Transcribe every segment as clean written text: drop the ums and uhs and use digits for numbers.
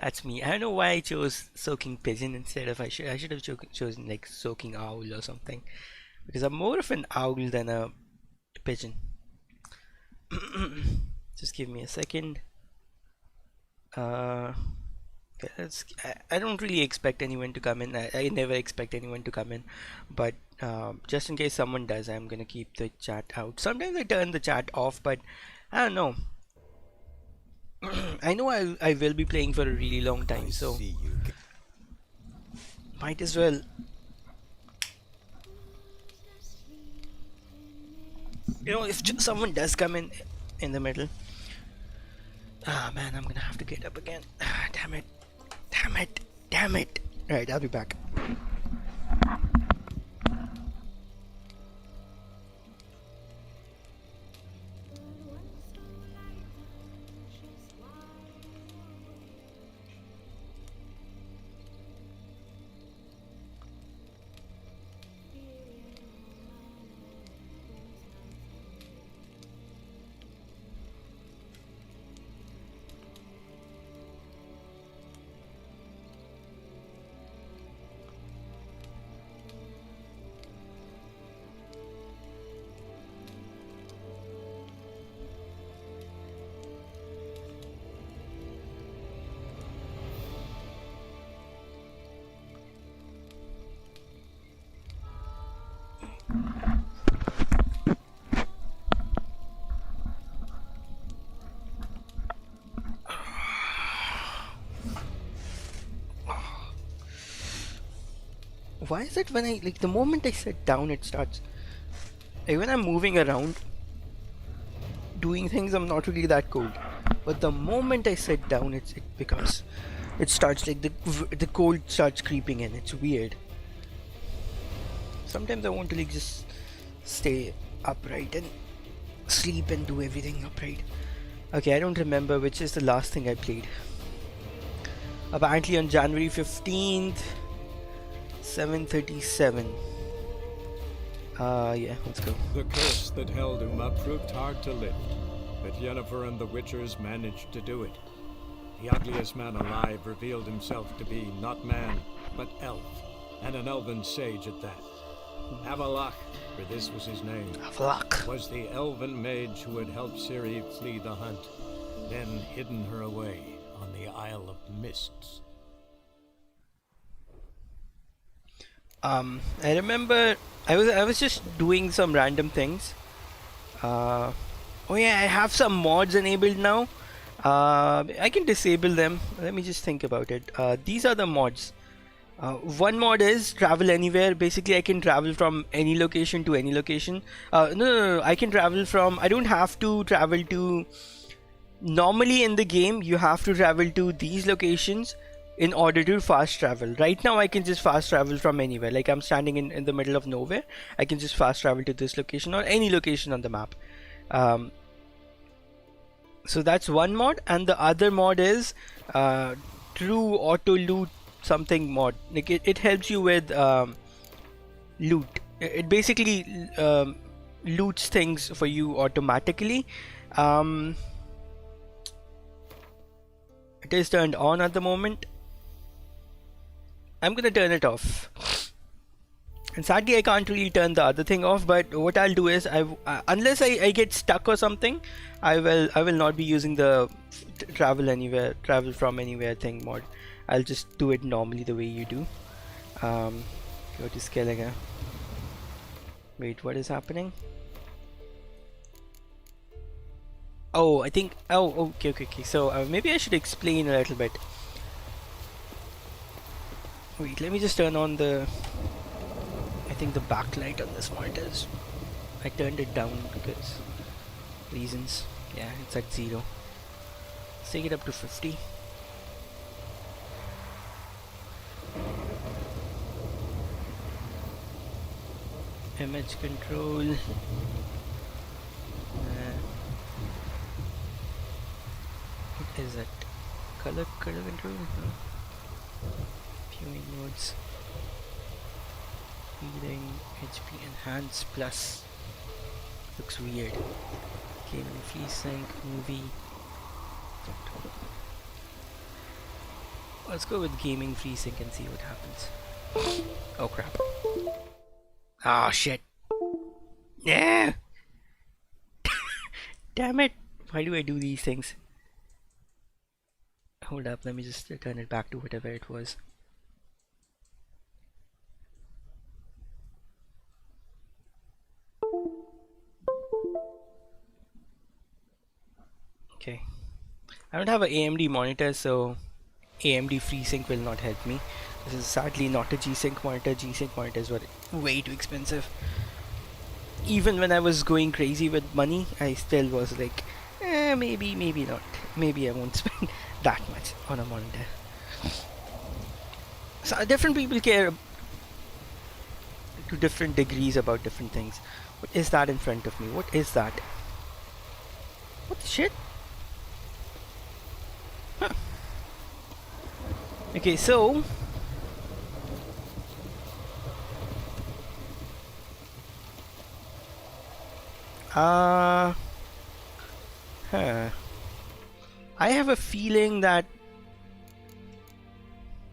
That's me. I don't know why I chose soaking pigeon instead of I should have chosen like soaking owl or something, because I'm more of an owl than a pigeon. Just give me a second. Okay, I don't really expect anyone to come in. I never expect anyone to come in, but just in case someone does, I'm gonna keep the chat out. Sometimes I turn the chat off, but I don't know. I know I will be playing for a really long time, so might as well. You know, if someone does come in the middle. Ah man, I'm gonna have to get up again. Damn it. Damn it. Damn it. Alright, I'll be back. Why is it when I like the moment I sit down it starts? Like when I'm moving around doing things, I'm not really that cold, but the moment I sit down it starts like the cold starts creeping in. It's weird. Sometimes I want to like just stay upright and sleep and do everything upright. Okay, I don't remember which is the last thing I played. Apparently on January 15th, 7:37. Yeah, let's go. The curse that held him up proved hard to lift, but Yennefer and the Witchers managed to do it. The ugliest man alive revealed himself to be not man, but elf, and an elven sage at that. Avallac'h, for this was his name, Avallac'h was the elven mage who had helped Ciri flee the hunt, then hidden her away on the Isle of Mists. I remember I was just doing some random things. Oh yeah, I have some mods enabled now. I can disable them. Let me just think about it. These are the mods. One mod is travel anywhere. Basically, I can travel from any location to any location. No. I can travel from. I don't have to travel to. Normally in the game, you have to travel to these locations in order to fast travel. Right now I can just fast travel from anywhere. Like I'm standing in the middle of nowhere, I can just fast travel to this location or any location on the map. So that's one mod, and the other mod is true auto loot something mod. Like it helps you with loot. It basically loots things for you automatically. It is turned on at the moment. I'm gonna turn it off, and sadly I can't really turn the other thing off. But what I'll do is unless I get stuck or something, I will not be using the travel from anywhere thing mod. I'll just do it normally the way you do. Go to Skellige. Wait, what is happening? Oh, I think. Oh, okay. So maybe I should explain a little bit. Wait, let me just turn on the. I think the backlight on this monitor is. I turned it down because reasons. Yeah, it's at 0. Let's take it up to 50. Image control. What is it? Color control? No. Viewing modes. Healing, HP enhance plus. Looks weird. Gaming, free sync, movie. Let's go with gaming FreeSync and see what happens. Oh crap. Oh shit. Yeah. Damn it. Why do I do these things? Hold up, let me just turn it back to whatever it was. Okay. I don't have an AMD monitor, so AMD FreeSync will not help me. This is sadly not a G-Sync monitor. G-Sync monitors were way too expensive. Even when I was going crazy with money, I still was like, maybe not. Maybe I won't spend that much on a monitor. So different people care to different degrees about different things. What is that in front of me? What is that? What the shit? Huh. Okay, so huh. I have a feeling that,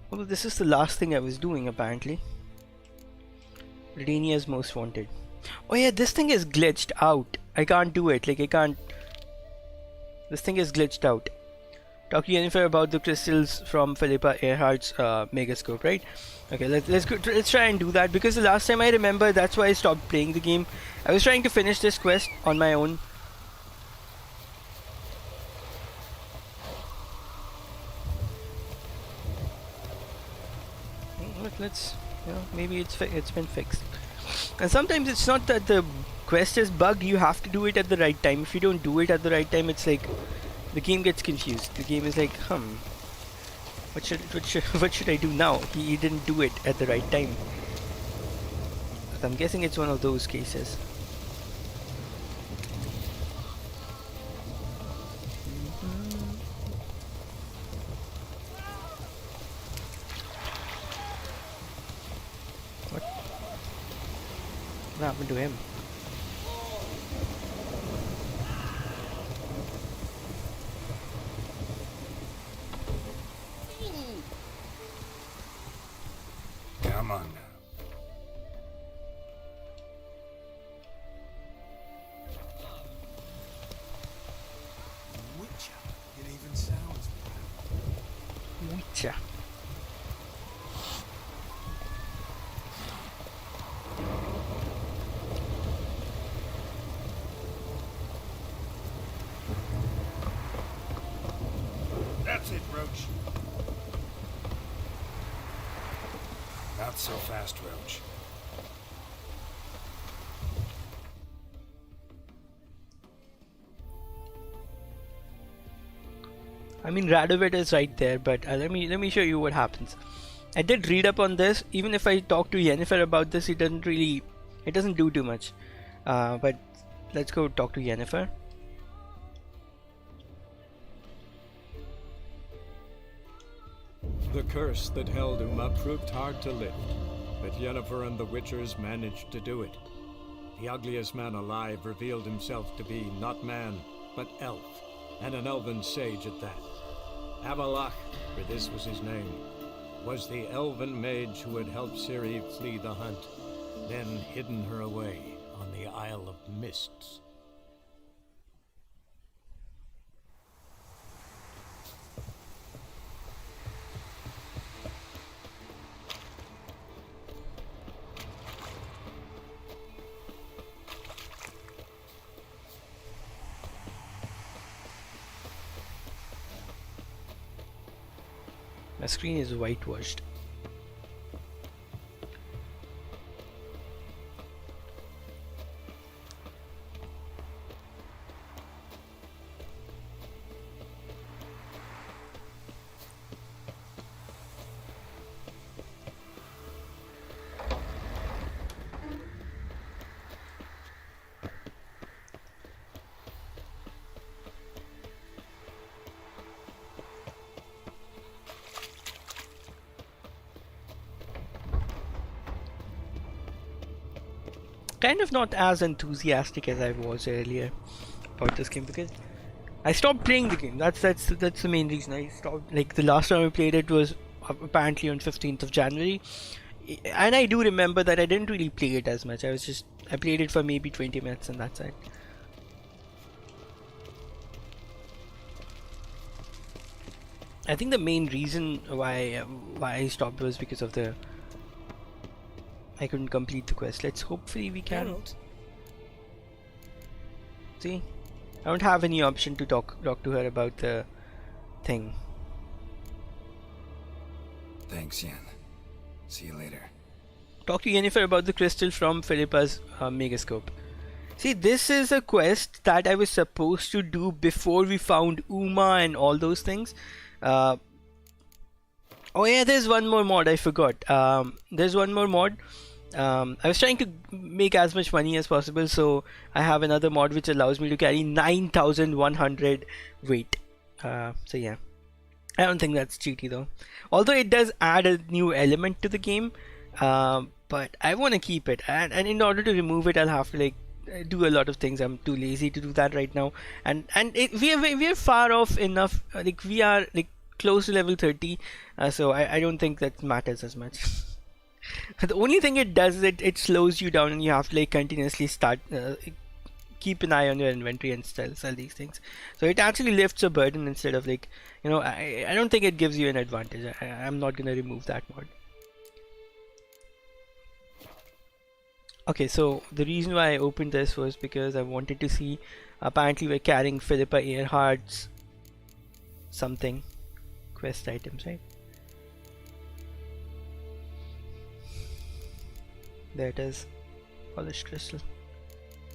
well, this is the last thing I was doing apparently. Redania's most wanted. Oh yeah, this thing is glitched out. I can't do it. Like I can't. This thing is glitched out. Talk to Jennifer about the crystals from Philippa Earhart's Megascope, right? Okay, let's try and do that, because the last time I remember, that's why I stopped playing the game. I was trying to finish this quest on my own. Let's, maybe it's been fixed. And sometimes it's not that the quest is bugged, you have to do it at the right time. If you don't do it at the right time, it's like the game gets confused. The game is like, what should I do now? He didn't do it at the right time. But I'm guessing it's one of those cases. What happened to him? Come on now. Witcher. It even sounds bad. Witcher. That's it, Roach. Not so fast, Roach. I mean, Radovid is right there, but let me show you what happens. I did read up on this. Even if I talk to Yennefer about this, it doesn't do too much. But let's go talk to Yennefer. The curse that held Uma proved hard to lift, but Yennefer and the Witchers managed to do it. The ugliest man alive revealed himself to be not man, but elf, and an elven sage at that. Avalach, for this was his name, was the elven mage who had helped Ciri flee the hunt, then hidden her away on the Isle of Mists. My screen is whitewashed. Kind of not as enthusiastic as I was earlier about this game, because I stopped playing the game. That's the main reason I stopped. Like the last time I played it was apparently on 15th of January. And I do remember that I didn't really play it as much. I played it for maybe 20 minutes and that's it. I think the main reason why I stopped was because of I couldn't complete the quest. Let's hopefully we can. Geralt, See, I don't have any option to talk to her about the thing. Thanks, Yen. See you later. Talk to Yennefer about the crystal from Philippa's megascope. See, this is a quest that I was supposed to do before we found Uma and all those things. Oh yeah, there's one more mod I forgot. There's one more mod. I was trying to make as much money as possible, so I have another mod which allows me to carry 9,100 weight. So yeah, I don't think that's cheaty though. Although it does add a new element to the game, but I want to keep it. And in order to remove it, I'll have to like do a lot of things. I'm too lazy to do that right now. And we are far off enough. Like we are like close to level 30, so I don't think that matters as much. The only thing it does is it slows you down and you have to like continuously keep an eye on your inventory and sell these things. So it actually lifts a burden instead of like, you know, I don't think it gives you an advantage. I'm not gonna remove that mod. Okay, so the reason why I opened this was because I wanted to see, apparently we're carrying Philippa Earhart's something quest items, right? There it is, polished crystal.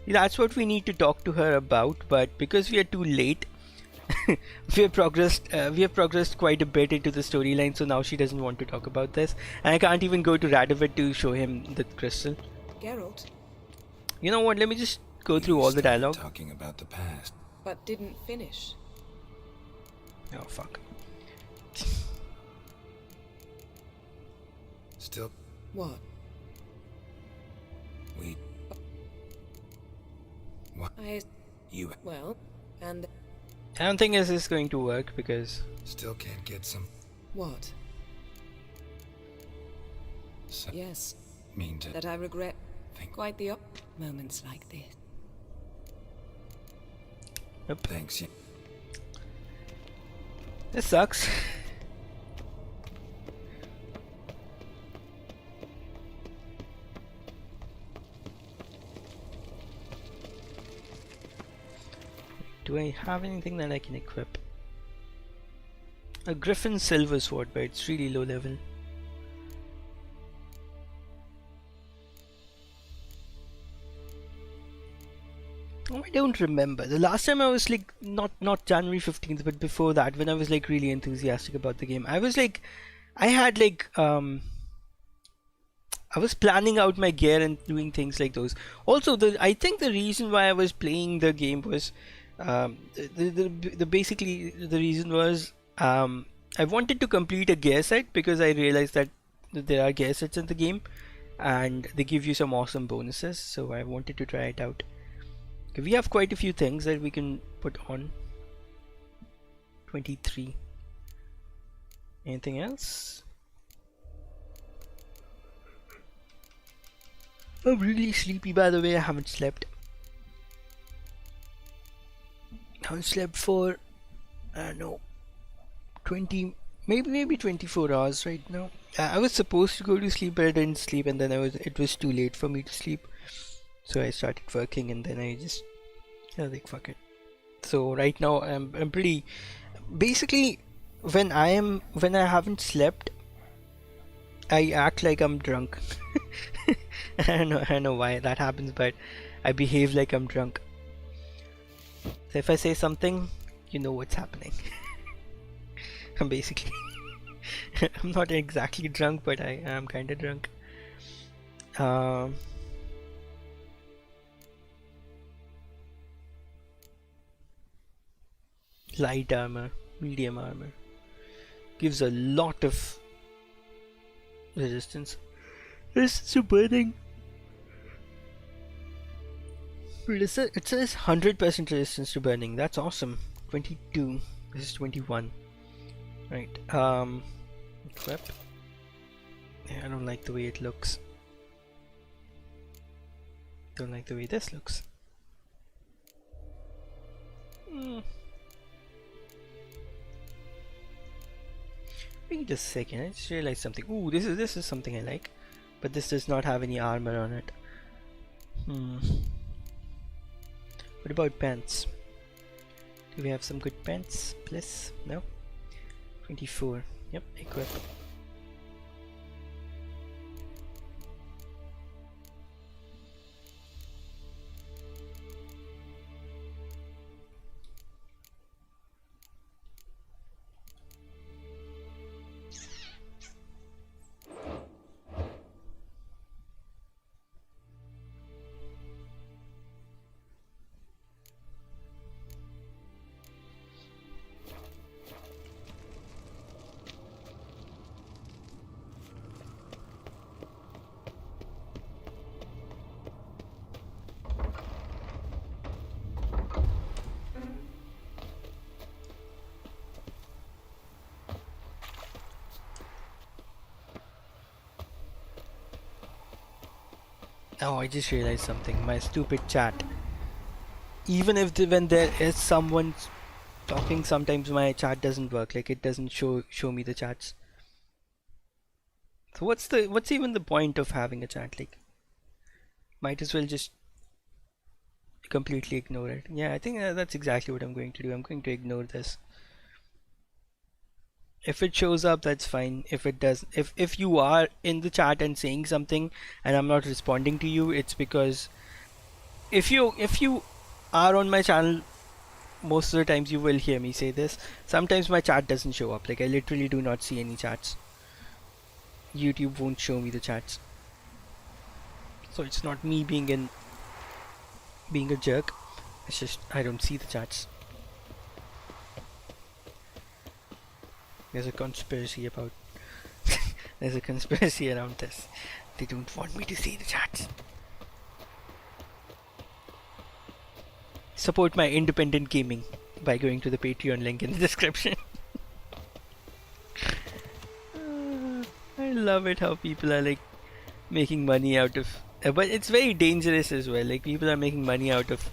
That's what we need to talk to her about, but because we are too late, we have progressed quite a bit into the storyline, so now she doesn't want to talk about this, and I can't even go to Radovid to show him the crystal. Geralt, You know what? Let me just go through all the started dialogue. Talking about the past. but didn't finish. Oh fuck. Still, What? we. What? You Well, and I don't think this is going to work because still can't get some. what? some Yes, mean to that I regret think. quite the moments like this. Thanks, Yen. this sucks. Do I have anything that I can equip? A Griffin Silver Sword, but it's really low level. Oh, I don't remember. The last time I was like, not January 15th, but before that, when I was like really enthusiastic about the game. I was like, I had like, I was planning out my gear and doing things like those. Also, I think the reason why I was playing the game was, basically the reason was, I wanted to complete a gear set because I realized that there are gear sets in the game, and they give you some awesome bonuses. So I wanted to try it out. We have quite a few things that we can put on. 23. Anything else? I'm really sleepy, by the way. I haven't slept. I haven't slept for, I don't know, 20, maybe 24 hours right now. I was supposed to go to sleep, but I didn't sleep, and then it was too late for me to sleep. So I started working, and then I was like, fuck it. So right now I'm pretty, basically when I haven't slept, I act like I'm drunk. I don't know why that happens, but I behave like I'm drunk. So if I say something, you know what's happening. I'm basically I'm not exactly drunk, but I am kind of drunk. Light armor, medium armor, gives a lot of resistance. Resistance to burning. It says 100% resistance to burning. That's awesome. 22. This is 21. Right. Equip. Yeah, I don't like the way it looks. Don't like the way this looks. Wait a second, I just realized something. Ooh, this is something I like. But this does not have any armor on it. What about pants? Do we have some good pants, please? No? 24. Yep, equip. Oh, I just realized something. My stupid chat. Even if when there is someone talking, sometimes my chat doesn't work. Like it doesn't show me the chats. So what's even the point of having a chat? Like, might as well just completely ignore it. Yeah, I think that's exactly what I'm going to do. I'm going to ignore this. If it shows up, that's fine. If it does, if you are in the chat and saying something and I'm not responding to you, it's because if you are on my channel, most of the times you will hear me say this. Sometimes my chat doesn't show up. Like I literally do not see any chats. YouTube won't show me the chats. So it's not me being a jerk. It's just I don't see the chats. There's a conspiracy about there's a conspiracy around this. They don't want me to see the chats. Support my independent gaming by going to the Patreon link in the description. I love it how people are like making money out of but it's very dangerous as well. Like people are making money out of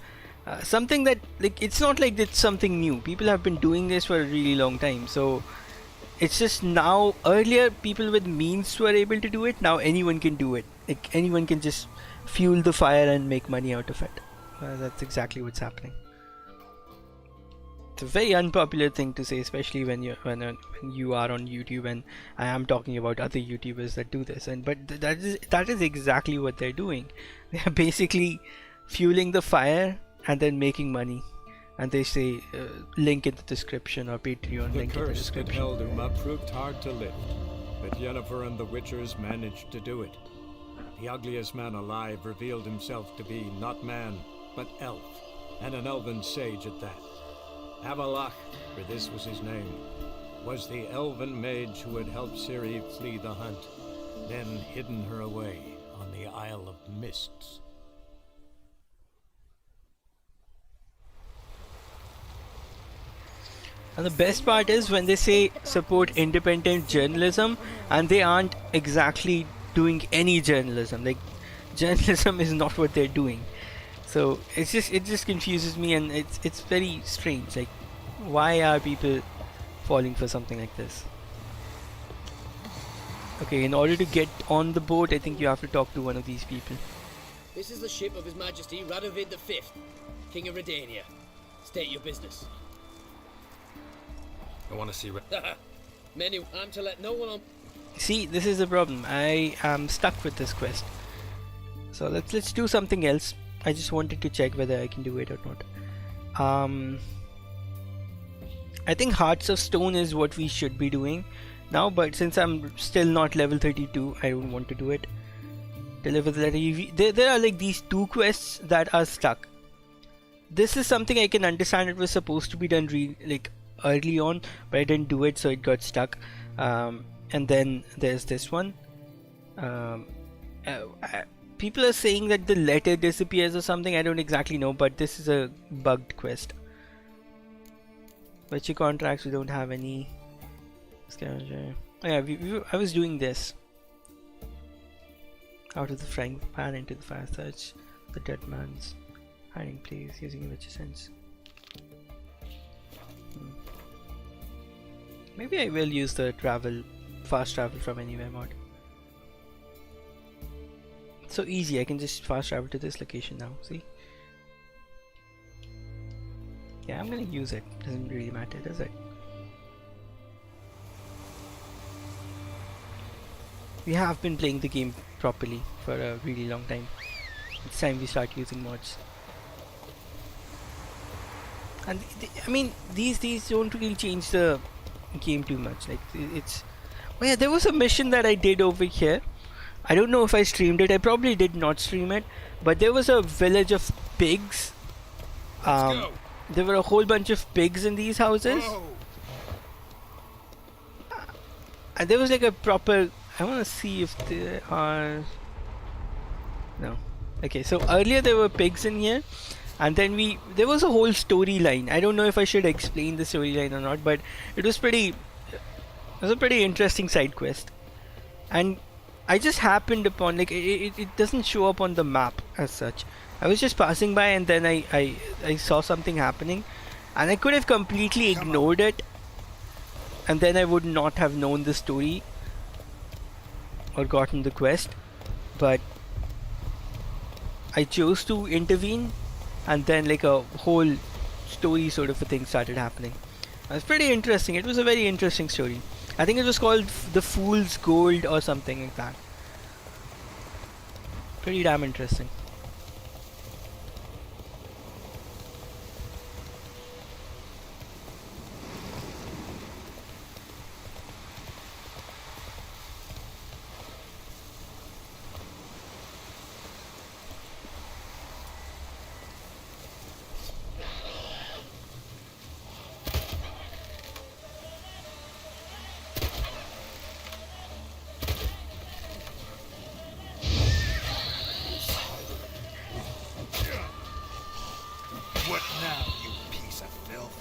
something that like it's not like it's something new. People have been doing this for a really long time. So it's just now, earlier people with means were able to do it. Now anyone can do it. Like anyone can just fuel the fire and make money out of it. That's exactly what's happening. It's a very unpopular thing to say, especially when you are on YouTube, and I am talking about other YouTubers that do this. And but that is exactly what they're doing. They are basically fueling the fire and then making money. And they say link in the description or Patreon link in the description. The curse that held Uma proved hard to lift, but Yennefer and the Witchers managed to do it. The ugliest man alive revealed himself to be not man, but elf, and an elven sage at that. Avalach, for this was his name, was the elven mage who had helped Ciri flee the hunt, then hidden her away on the Isle of Mists. And the best part is when they say support independent journalism and they aren't exactly doing any journalism. Like journalism is not what they're doing. So it just confuses me, and it's very strange. Like why are people falling for something like this? Okay, in order to get on the boat, I think you have to talk to one of these people. This is the ship of His Majesty Radovid V, King of Redania. State your business. I want to see. Menu. I'm to let no one on. See, this is the problem. I am stuck with this quest. So let's do something else. I just wanted to check whether I can do it or not. I think Hearts of Stone is what we should be doing now, but since I'm still not level 32, I don't want to do it. Deliver the letter. There are like these two quests that are stuck. This is something I can understand. It was supposed to be done early on, but I didn't do it, so it got stuck. And then there's this one. People are saying that the letter disappears or something. I don't exactly know, but this is a bugged quest. Virtue contracts, we don't have any. Scavenger. Yeah, I was doing this. Out of the frying pan into the fire, search the dead man's hiding place using a witch's sense. Maybe I will use the fast travel from anywhere mod. It's so easy, I can just fast travel to this location now, see? Yeah, I'm gonna use it. Doesn't really matter, does it? We have been playing the game properly for a really long time. It's time we start using mods. And I mean, these don't really change the game too much. Like it's. Oh yeah, there was a mission that I did over here. I don't know if I streamed it. I probably did not stream it, but there was a village of pigs. There were a whole bunch of pigs in these houses. Whoa. And there was like a proper. I want to see if there are. No. Okay, so earlier there were pigs in here, and then there was a whole storyline. I don't know if I should explain the storyline or not, but it was pretty. It was a pretty interesting side quest, and I just happened upon it doesn't show up on the map as such. I was just passing by, and then I saw something happening, and I could have completely ignored it, and then I would not have known the story or gotten the quest, but I chose to intervene, and then like a whole story sort of a thing started happening. It was pretty interesting. It was a very interesting story. I think it was called The Fool's Gold or something like that. Pretty damn interesting. What now, you piece of filth?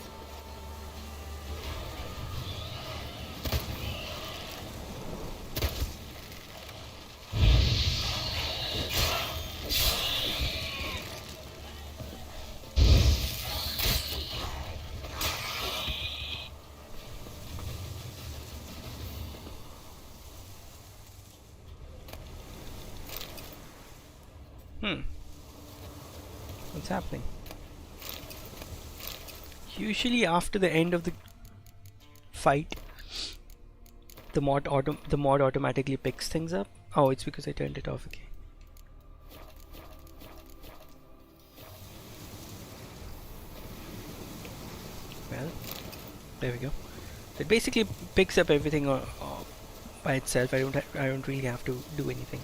What's happening? Usually after the end of the fight, the mod automatically picks things up. Oh, it's because I turned it off. Okay. Well, there we go. It basically picks up everything by itself. I don't really have to do anything.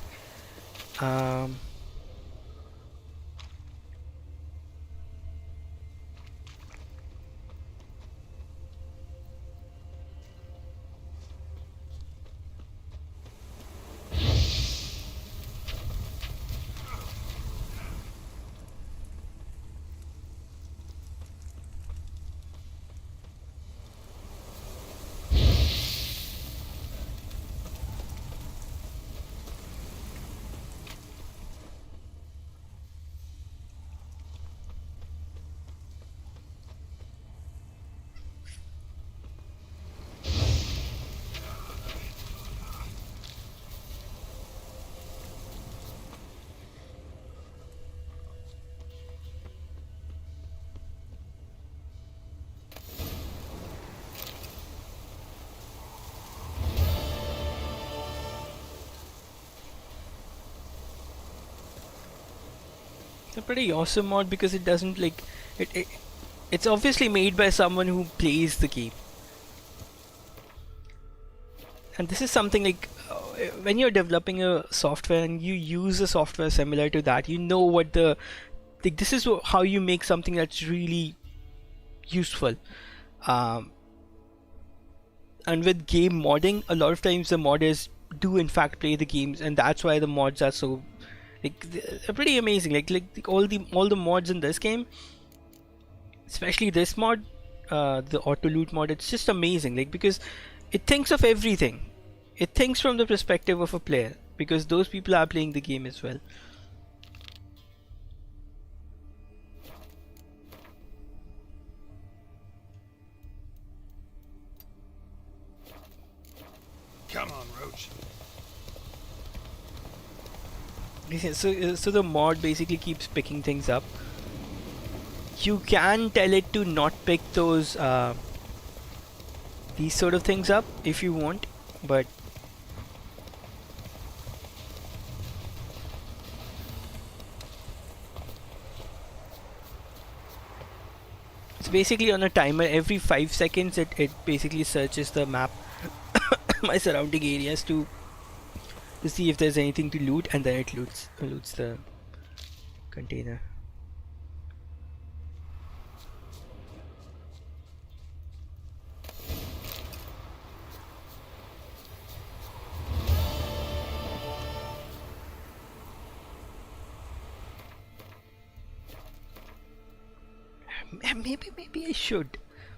It's a pretty awesome mod because it doesn't it's obviously made by someone who plays the game. And this is something like when you're developing a software and you use a software similar to that, you know what this is how you make something that's really useful. And with game modding, a lot of times the modders do in fact play the games, and that's why the mods are so they're pretty amazing. Like all the mods in this game, especially this mod, the auto loot mod, it's just amazing. Like because it thinks of everything. it thinks from the perspective of a player, because those people are playing the game as well. Come on, Roach. So the mod basically keeps picking things up. You can tell it to not pick those these sort of things up if you want, but it's basically on a timer. Every 5 seconds it basically searches the map, my surrounding areas, to see if there's anything to loot, and then it loots the container.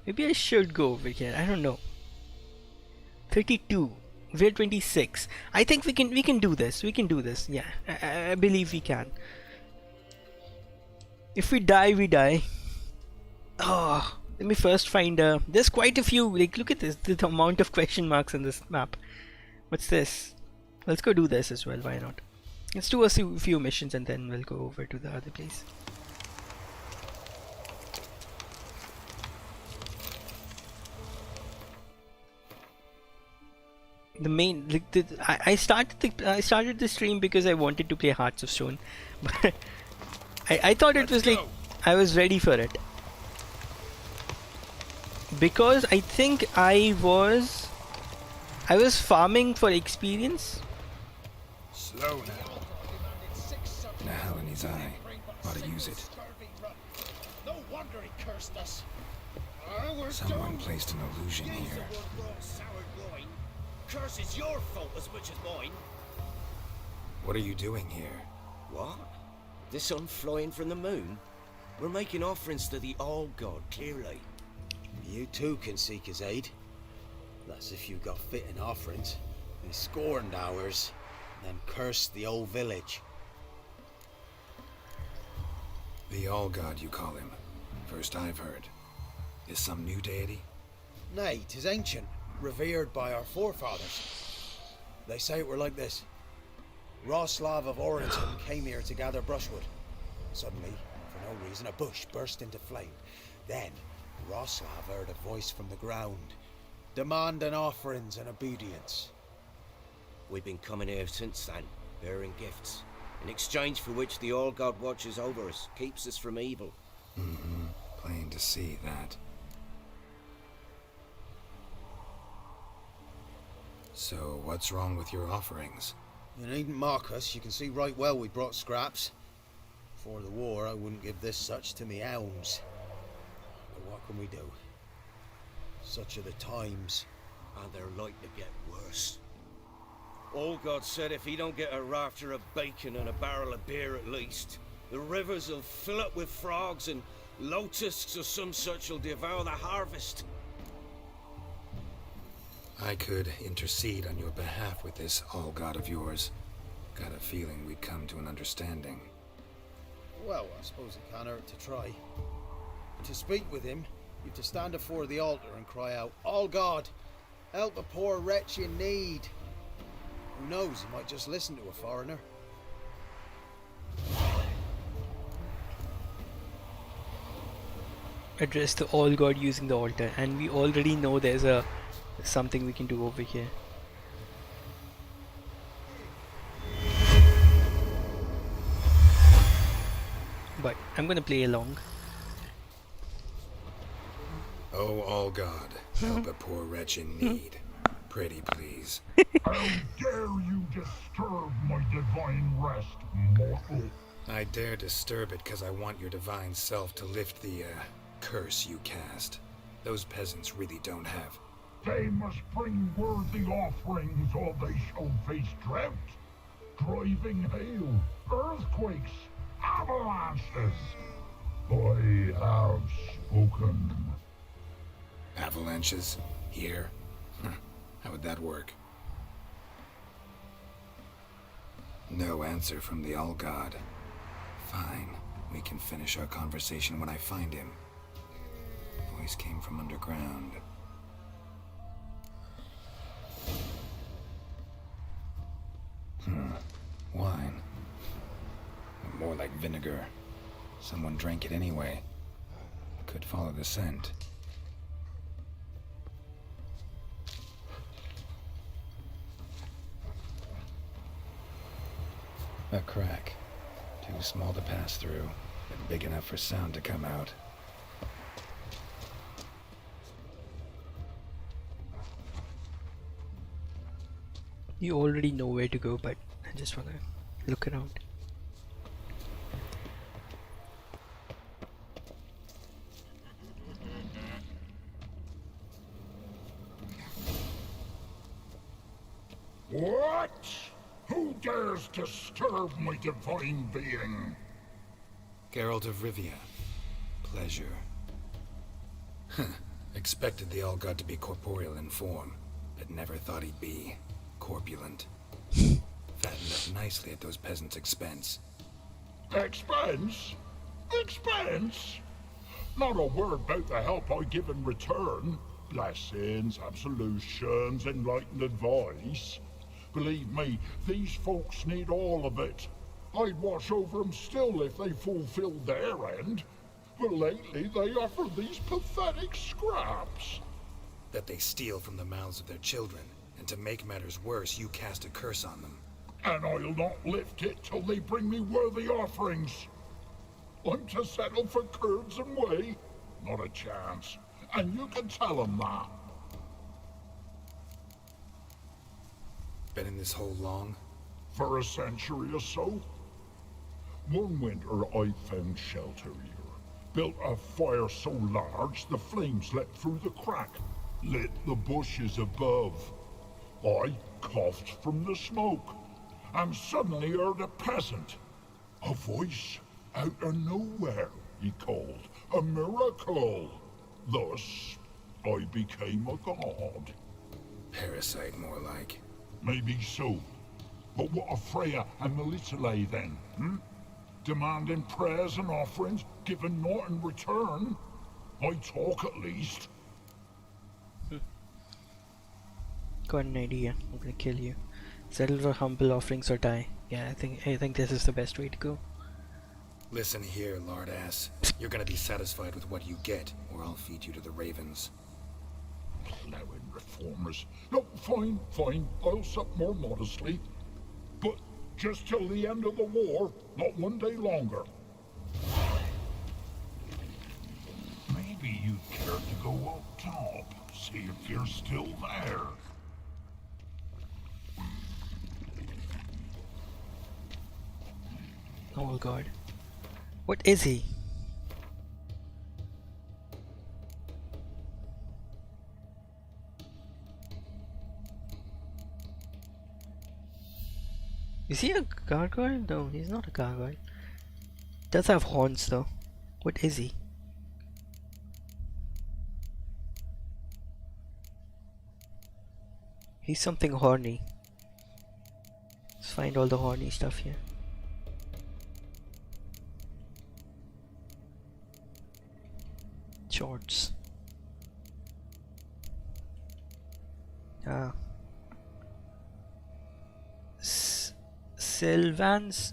Maybe I should go over here. I don't know. 32. We're 26. I think we can do this. We can do this. Yeah, I believe we can. If we die, we die. Oh, let me first find there's quite a few. Like, look at this, the amount of question marks on this map. What's this? Let's go do this as well. Why not? Let's do a few missions and then we'll go over to the other place. The main, like, I started the stream because I wanted to play Hearts of Stone, but I thought it was like I was ready for it, because I think I was farming for experience. Slow now. Now, hell in his eye. Ought to use it. No wonder he cursed us. Someone placed an illusion here. Curse is your fault as much as mine. What are you doing here? What? The sun flying from the moon? We're making offerings to the All-God, clearly. You too can seek his aid. That's if you got fitting offerings. He scorned ours, then cursed the old village. The All-God, you call him. First I've heard. Is some new deity? Nay, 'tis ancient, revered by our forefathers. They say it were like this. Roslav of Orenton came here to gather brushwood. Suddenly, for no reason, a bush burst into flame. Then, Roslav heard a voice from the ground, demanding offerings and obedience. We've been coming here since then, bearing gifts, in exchange for which the All-God watches over us, keeps us from evil. Mm-hmm. Plain to see that. So, what's wrong with your offerings? You needn't mock us. You can see right well we brought scraps. Before the war, I wouldn't give this such to me elms. But what can we do? Such are the times, and they're like to get worse. All God said if he don't get a rafter of bacon and a barrel of beer at least, the rivers will fill up with frogs and locusts or some such will devour the harvest. I could intercede on your behalf with this All-God of yours. Got a feeling we'd come to an understanding. Well, I suppose it can't hurt to try. To speak with him, you've to stand before the altar and cry out, All God, help a poor wretch in need. Who knows, he might just listen to a foreigner. Address the All God using the altar, and we already know there's something we can do over here. But I'm gonna play along. Oh, All-God, help a poor wretch in need. Pretty please. How dare you disturb my divine rest, mortal? I dare disturb it because I want your divine self to lift the, curse you cast. Those peasants really don't have. They must bring worthy offerings or they shall face drought, driving hail, earthquakes, avalanches. I have spoken. Avalanches? Here? How would that work? No answer from the All God. Fine. We can finish our conversation when I find him. Voice came from underground. Wine. More like vinegar. Someone drank it anyway. Could follow the scent. A crack. Too small to pass through, but big enough for sound to come out. You already know where to go, but I just wanna look around. What? Who dares disturb my divine being? Geralt of Rivia. Pleasure. Expected the All God to be corporeal in form, but never thought he'd be corpulent. Fattened up nicely at those peasants' expense. Expense? Expense? Not a word about the help I give in return. Blessings, absolutions, enlightened advice. Believe me, these folks need all of it. I'd watch over them still if they fulfilled their end. But lately they offer these pathetic scraps. That they steal from the mouths of their children, and to make matters worse, you cast a curse on them. And I'll not lift it till they bring me worthy offerings. I'm to settle for curds and whey? Not a chance. And you can tell them that. Been in this hole long? For a century or so. One winter I found shelter here. Built a fire so large the flames leapt through the crack, lit the bushes above. I coughed from the smoke, and suddenly heard a peasant. A voice out of nowhere, he called. A miracle. Thus, I became a god. Parasite, more like. Maybe so. But what of Freya and Melitele then, Demanding prayers and offerings, given naught in return? I talk at least. Got an idea. I'm gonna kill you. Settle for humble offerings or die. Yeah, I think this is the best way to go. Listen here, lard ass. You're gonna be satisfied with what you get, or I'll feed you to the ravens. Plowing reformers. No, fine. I'll sup more modestly. But just till the end of the war, not one day longer. Maybe you'd care to go up top, see if you're still there. Oh god. What is he? Is he a gargoyle? No, he's not a gargoyle. Does have horns though. What is he? He's something horny. Let's find all the horny stuff here. Shorts. Ah. Sylvans.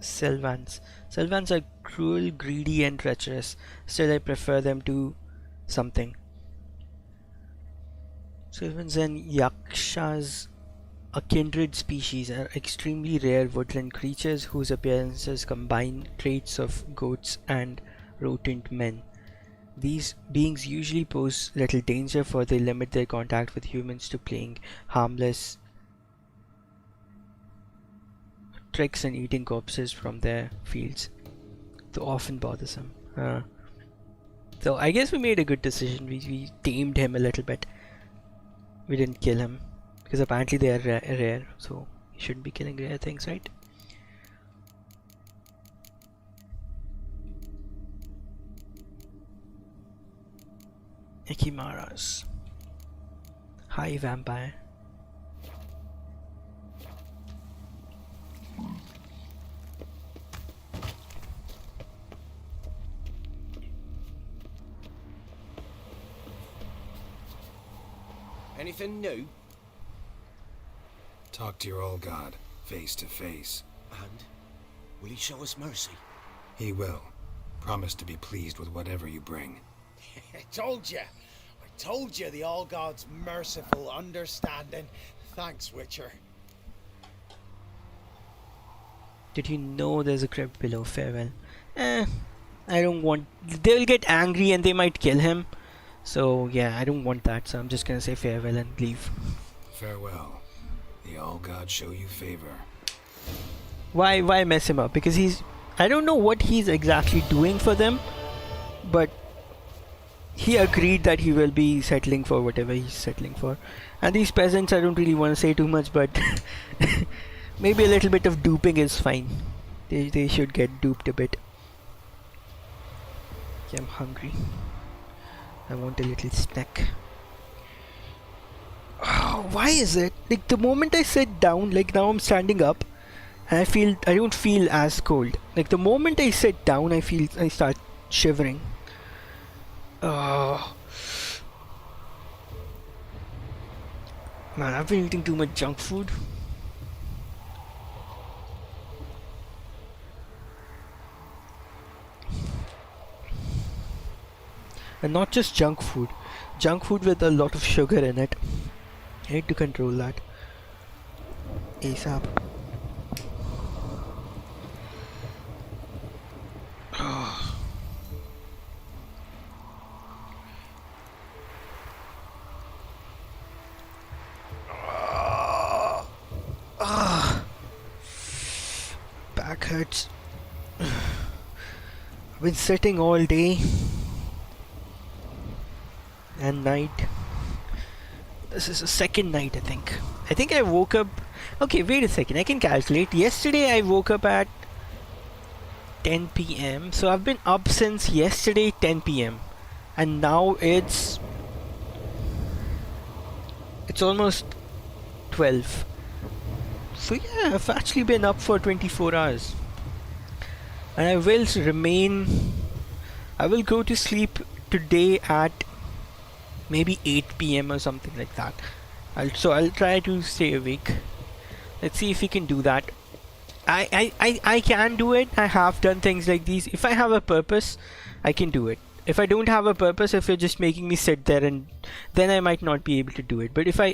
Sylvans are cruel, greedy, and treacherous. Still, I prefer them to something. Sylvans and Yakshas, a kindred species, are extremely rare woodland creatures whose appearances combine traits of goats and rodent men. These beings usually pose little danger, for they limit their contact with humans to playing harmless tricks and eating corpses from their fields, though often bothersome. So I guess we made a good decision. We tamed him a little bit. We didn't kill him, because apparently they are rare, so you shouldn't be killing rare things, right? Ikimaras. Hi, vampire. Anything new? Talk to your old god, face to face. And will he show us mercy? He will. Promise to be pleased with whatever you bring. I told you. I told you the All God's merciful, understanding. Thanks, Witcher. Did you know there's a crypt below? Farewell. I don't want... They'll get angry and they might kill him. So, yeah, I don't want that. So I'm just gonna say farewell and leave. Farewell. The All God show you favor. Why mess him up? Because he's... I don't know what he's exactly doing for them. But he agreed that he will be settling for whatever he's settling for. And these peasants, I don't really want to say too much, but... maybe a little bit of duping is fine. They should get duped a bit. Yeah, I'm hungry. I want a little snack. Oh, why is it? Like the moment I sit down, like now I'm standing up, and I don't feel as cold. Like the moment I sit down, I start shivering. Oh. Man, I've been eating too much junk food. And not just junk food with a lot of sugar in it. I need to control that ASAP. Back hurts. I've been sitting all day and night. This is the second night, I think. I think I woke up... Okay, wait a second. I can calculate. Yesterday I woke up at 10 PM. So I've been up since yesterday 10 PM. And now it's almost 12. So yeah, I've actually been up for 24 hours. And I will go to sleep today at maybe 8 PM or something like that. I'll try to stay awake. Let's see if we can do that. I can do it. I have done things like these. If I have a purpose, I can do it. If I don't have a purpose, if you're just making me sit there, and then I might not be able to do it. But if I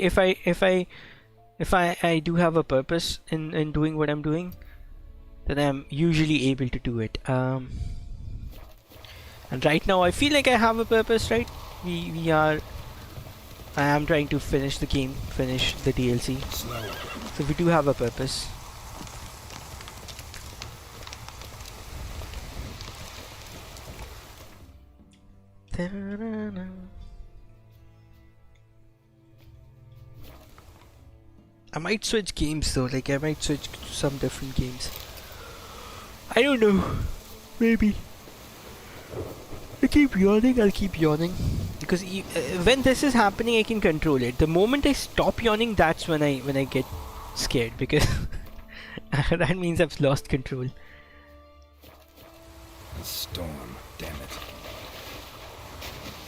do have a purpose in doing what I'm doing, then I'm usually able to do it. And right now I feel like I have a purpose, right? I am trying to finish the game, finish the DLC. So we do have a purpose. I might switch games though, like I might switch to some different games. I don't know. Maybe. I keep yawning, I'll keep yawning. Because when this is happening, I can control it. The moment I stop yawning, that's when I get scared. Because that means I've lost control. A storm, damn it.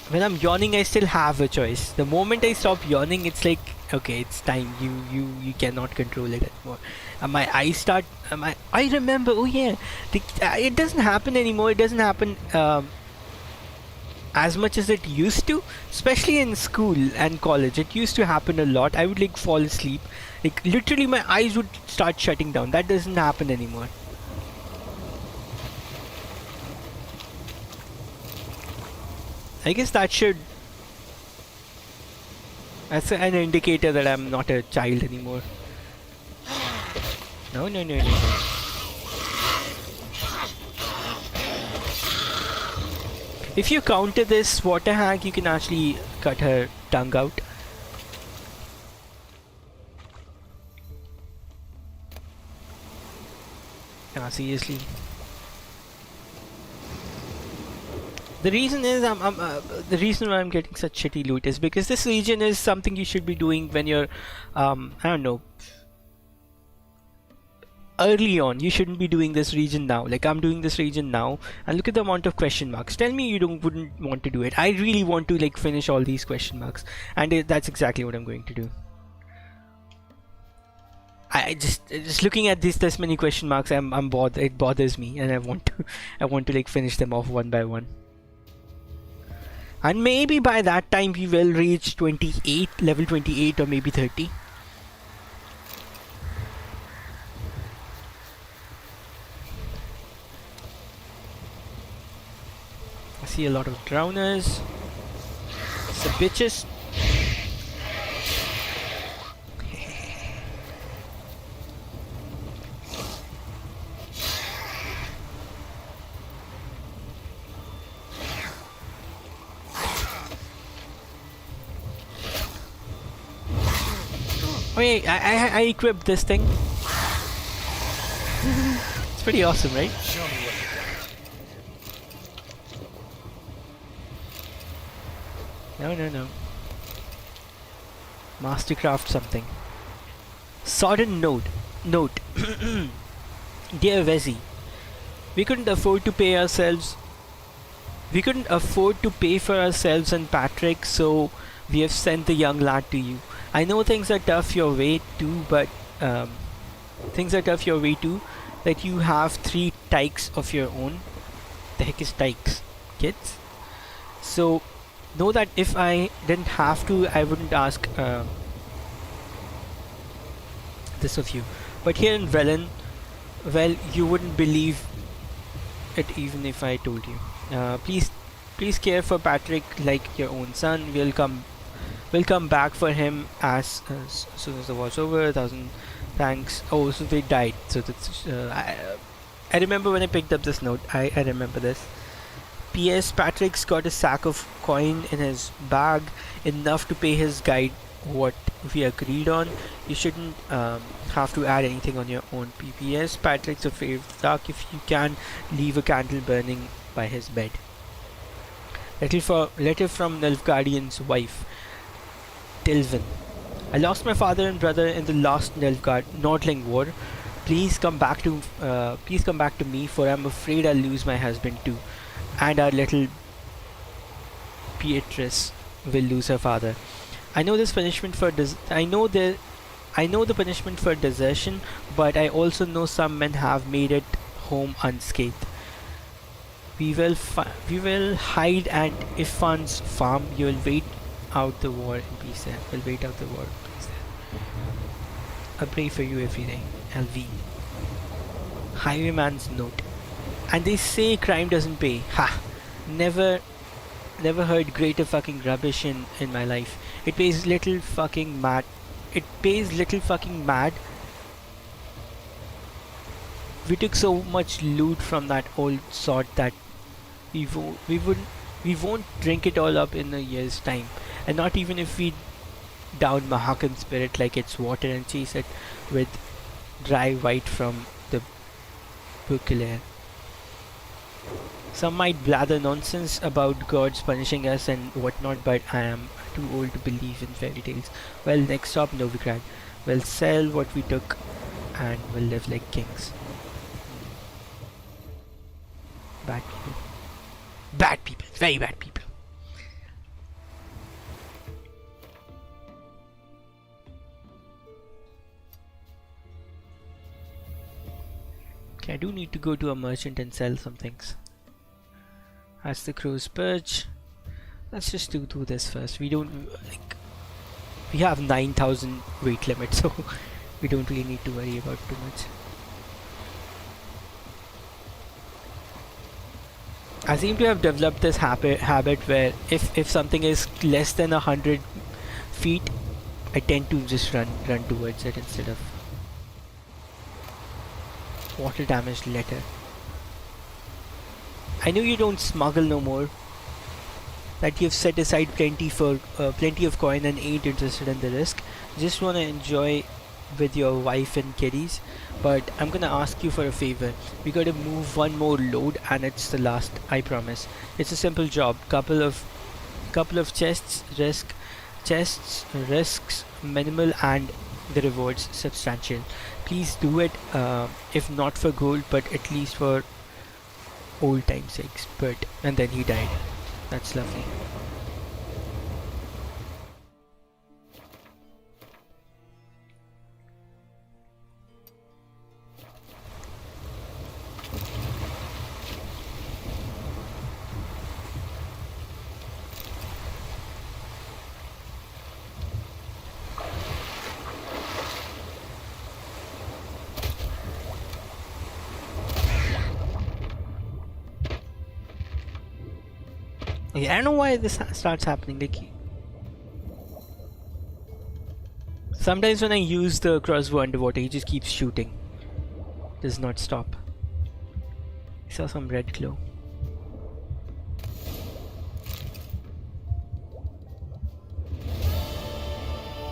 When I'm yawning, I still have a choice. The moment I stop yawning, it's like, okay, it's time. You cannot control it anymore. And my eyes start... I remember, oh yeah. It doesn't happen anymore. It doesn't happen as much as it used to. Especially in school and college. It used to happen a lot. I would like fall asleep. Like literally my eyes would start shutting down. That doesn't happen anymore. I guess that should... That's an indicator that I'm not a child anymore. No. If you counter this water hack, you can actually cut her tongue out. Ah, seriously. The reason is the reason why I'm getting such shitty loot is because this region is something you should be doing when you're I don't know, early on. You shouldn't be doing this region now. Like, I'm doing this region now, and look at the amount of question marks. Tell me you wouldn't want to do it. I really want to like finish all these question marks, and that's exactly what I'm going to do. I just looking at this many question marks, I'm bothered. It bothers me, and I want to like finish them off one by one. And maybe by that time we will reach 28, level 28, or maybe 30. I see a lot of drowners. Some bitches. Oh yeah, I equipped this thing. It's pretty awesome, right? Show me what you got. No. Mastercraft something. Sodden note. Dear Vezi, we couldn't afford to pay for ourselves and Patrick, so we have sent the young lad to you. I know things are tough your way too, that you have 3 tykes of your own. The heck is tykes, kids? So know that if I didn't have to, I wouldn't ask this of you. But here in Velen, well, you wouldn't believe it even if I told you. Please care for Patrick like your own son. We'll come back for him as soon as the war's over. 1,000 thanks. Oh, so they died. So that's I remember when I picked up this note. I remember this. P.S. Patrick's got a sack of coin in his bag, enough to pay his guide what we agreed on. You shouldn't have to add anything on your own. P.P.S. Patrick's afraid of the dark. If you can, leave a candle burning by his bed. Letter from Nilfgaardian's wife, Tilvin. I lost my father and brother in the last Nordling war. Please come back to me, for I'm afraid I'll lose my husband too, and our little Beatrice will lose her father. I know the punishment for desertion, but I also know some men have made it home unscathed. We will hide, and if funds farm, you will wait out the war in peace. We'll wait out the war in peace. I pray for you every day. LV. Highwayman's note. And they say crime doesn't pay. Ha! Never heard greater fucking rubbish in my life. It pays little fucking mad. We took so much loot from that old sort that we won't drink it all up in a year's time. And not even if we down Mahakan spirit like it's water and chase it with dry white from the Bukilere. Some might blather nonsense about gods punishing us and whatnot, but I am too old to believe in fairy tales. Well, next stop, Novigrad. We'll sell what we took and we'll live like kings. Bad people. Bad people. Very bad people. Okay, I do need to go to a merchant and sell some things. That's the crow's perch. Let's just do this first. We have 9,000 weight limit, so we don't really need to worry about too much. I seem to have developed this habit where if something is less than 100 feet, I tend to just run towards it instead of water damaged letter. I know you don't smuggle no more, that you've set aside plenty of coin and ain't interested in the risk. Just wanna enjoy with your wife and kiddies, but I'm gonna ask you for a favor. We gotta move one more load and it's the last, I promise. It's a simple job. Couple of risks minimal, and the rewards substantial. Please do it, if not for gold, but at least for old time's sakes. But and then he died. That's lovely. Okay, I don't know why this starts happening. Like, sometimes when I use the crossbow underwater, he just keeps shooting. Does not stop. I saw some red glow.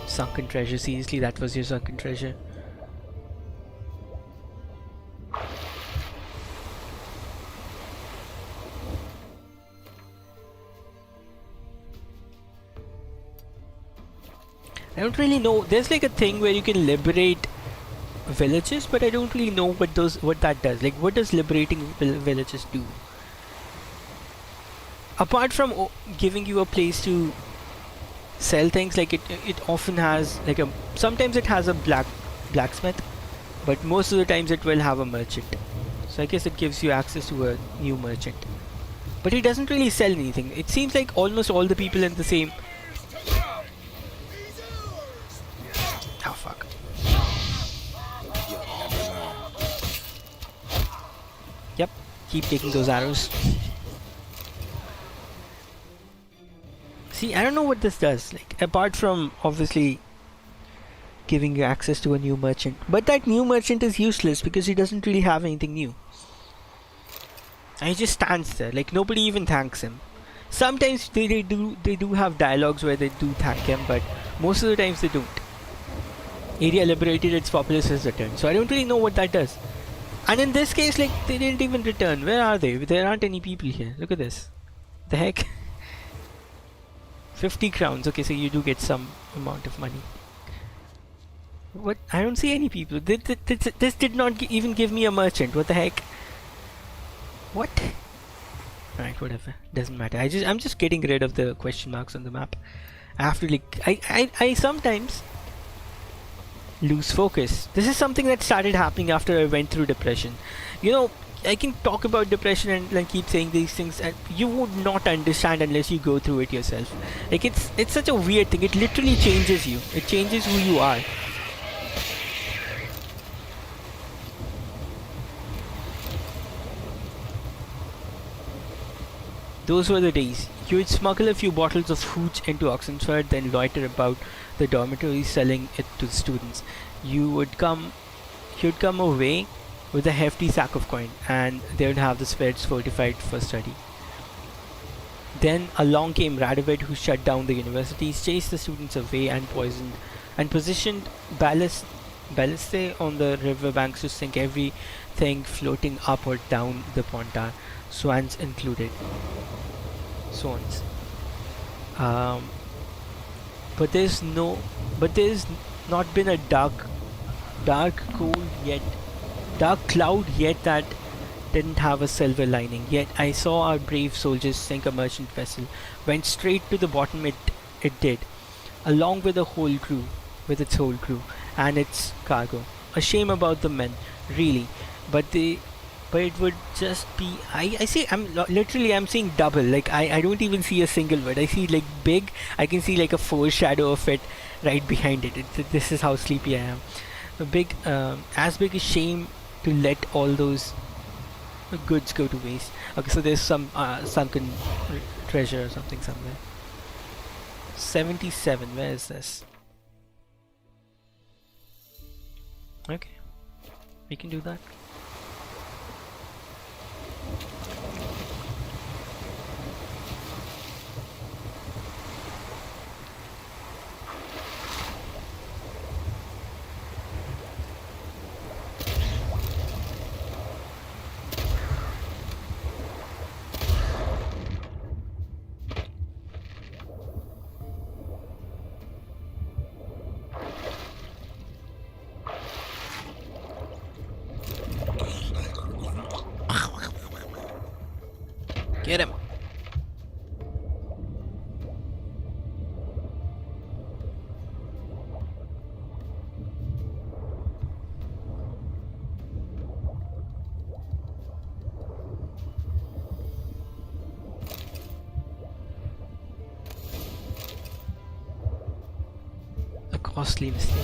Sunken treasure. Seriously, that was your sunken treasure. I don't really know. There's like a thing where you can liberate villages, but I don't really know what that does. Like, what does liberating villages do? Apart from giving you a place to sell things, like it often has like a, sometimes it has a blacksmith, but most of the times it will have a merchant. So I guess it gives you access to a new merchant. But he doesn't really sell anything. It seems like almost all the people in the same. Oh fuck. Yep, keep taking those arrows. See, I don't know what this does, like, apart from obviously giving you access to a new merchant. But that new merchant is useless because he doesn't really have anything new. And he just stands there, like nobody even thanks him. Sometimes they do have dialogues where they do thank him, but most of the times they don't. Area liberated, its populace has returned. So I don't really know what that does. And in this case, like, they didn't even return. Where are they? There aren't any people here. Look at this. The heck? 50 crowns. Okay, so you do get some amount of money. What? I don't see any people. This did not even give me a merchant. What the heck? What? Alright, whatever. Doesn't matter. I'm just getting rid of the question marks on the map. I have to, like, I sometimes lose focus. This is something that started happening after I went through depression. You know, I can talk about depression and like keep saying these things, and you would not understand unless you go through it yourself. Like, it's such a weird thing. It literally changes you. It changes who you are. Those were the days. You would smuggle a few bottles of hooch into Oxenford, then loiter about the dormitories selling it to the students. You'd come away with a hefty sack of coin, and they would have the spirits fortified for study. Then along came Radovid, who shut down the universities, chased the students away, and positioned ballastae on the riverbanks to sink everything floating up or down the Pontar, swans included. Swans. But there's not been a dark cloud yet that didn't have a silver lining. Yet I saw our brave soldiers sink a merchant vessel. Went straight to the bottom. It did, along with its whole crew and its cargo. A shame about the men, really, but it would just be. I see. I'm seeing double. Like, I don't even see a single word. I see like big. I can see like a foreshadow of it right behind it. This is how sleepy I am. As big a shame to let all those goods go to waste. Okay, so there's some sunken treasure or something somewhere. 77. Where is this? Okay, we can do that. Get him. A costly mistake.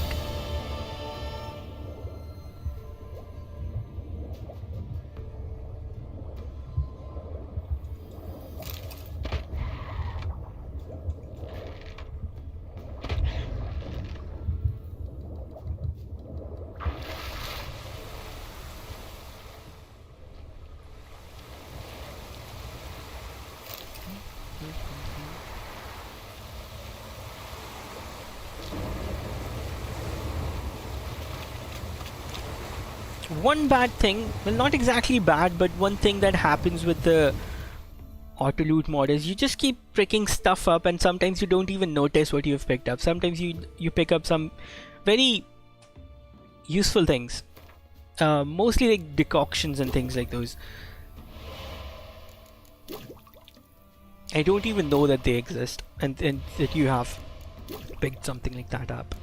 One bad thing, well, not exactly bad, but one thing that happens with the auto loot mod is you just keep picking stuff up, and sometimes you don't even notice what you've picked up. Sometimes you pick up some very useful things, mostly like decoctions and things like those. I don't even know that they exist, and that you have picked something like that up.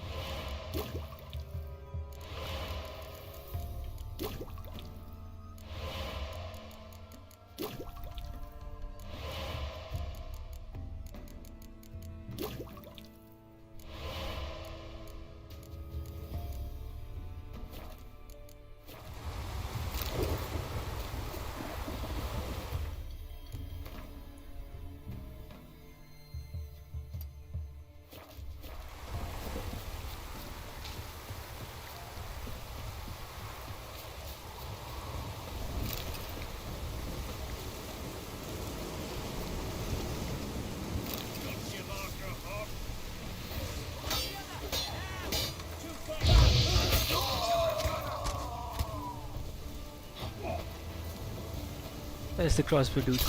Where's the crossbow dude?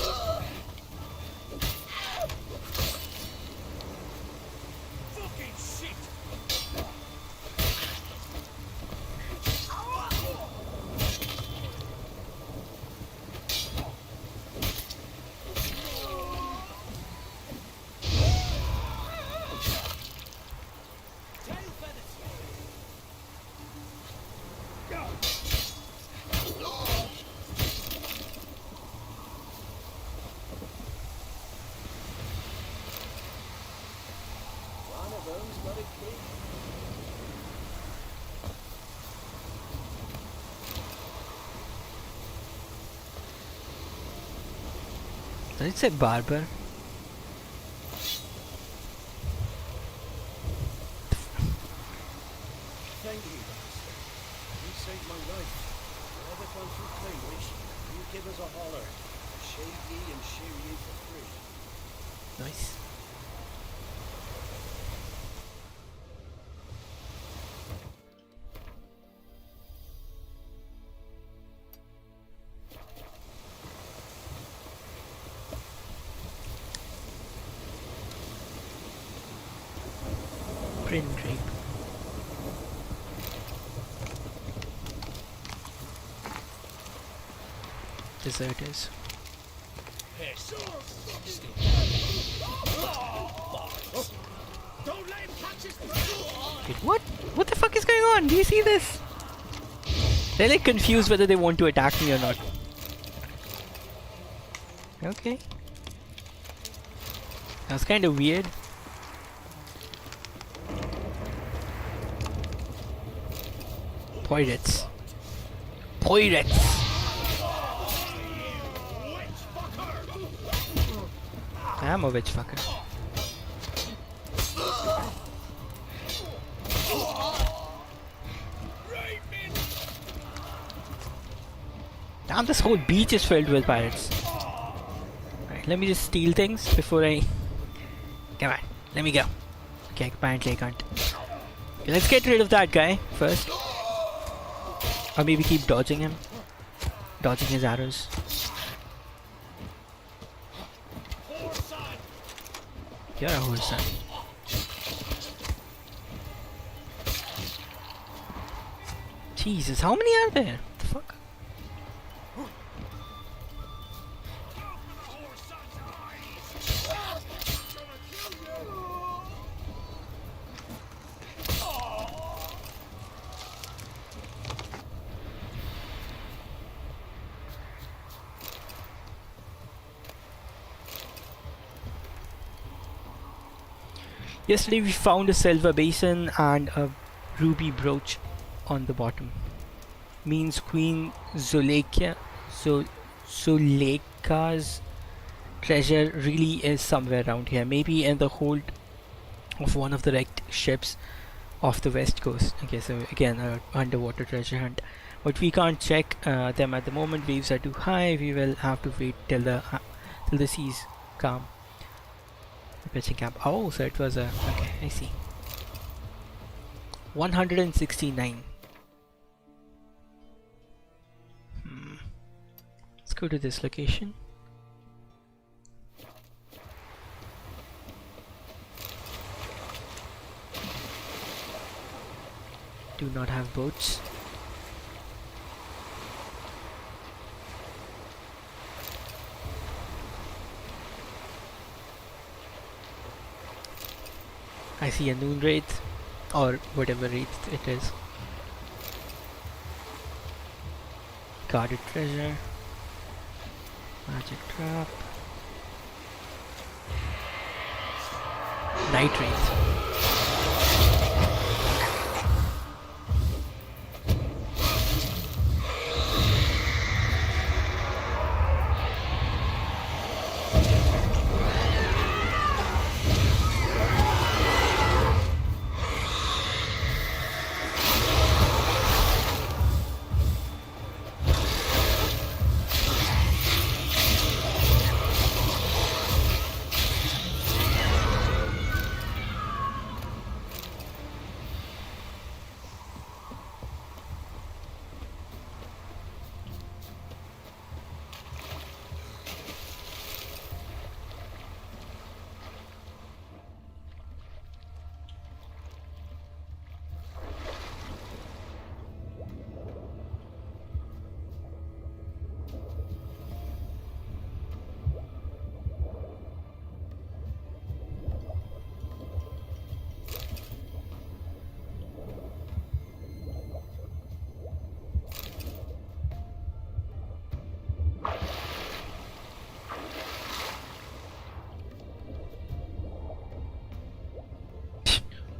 Did it say barber? Thank you, Master. You saved my life. Whenever come through Plainwich, you give us a holler. Shave ye and shear ye for free. Nice. Print drape. Deserters. Wait, what? What the fuck is going on? Do you see this? They're like confused whether they want to attack me or not. Okay. That's kind of weird. Pirates. Pirates! I'm a witch fucker. Damn, this whole beach is filled with pirates. Alright, let me just steal things before I... Come on, let me go. Okay, apparently I can't. Okay, let's get rid of that guy first. Or maybe keep dodging him. Dodging his arrows. You're a whole son. Jesus, how many are there? What the fuck? Yesterday we found a silver basin and a ruby brooch on the bottom. Means Queen Zuleika's treasure really is somewhere around here. Maybe in the hold of one of the wrecked ships off the west coast. Okay, so again, underwater treasure hunt. But we can't check them at the moment. Waves are too high. We will have to wait till the seas calm. The pitching camp. Oh, so it was a... Okay, I see. 169. Let's go to this location. Do not have boats. I see a noon wraith, or whatever wraith it is. Guarded treasure. Magic trap. Night wraith.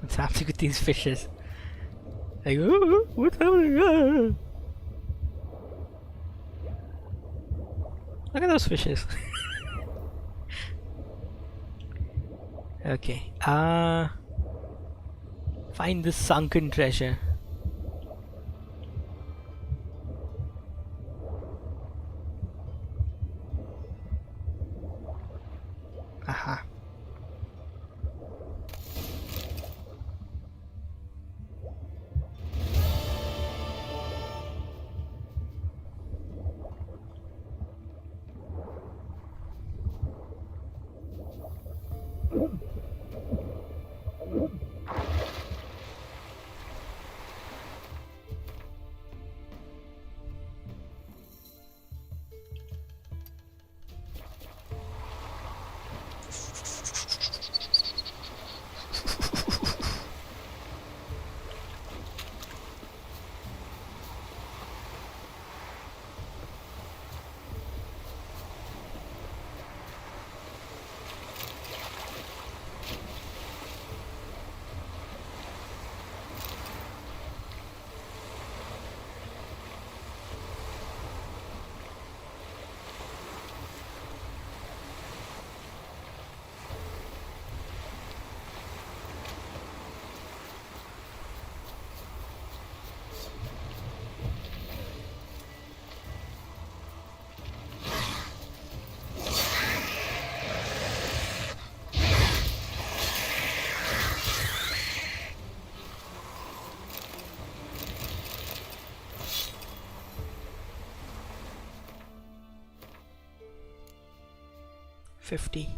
What's happening with these fishes? Like, oh, what's happening? Ah. Look at those fishes. Okay. Find the sunken treasure. Aha. $50.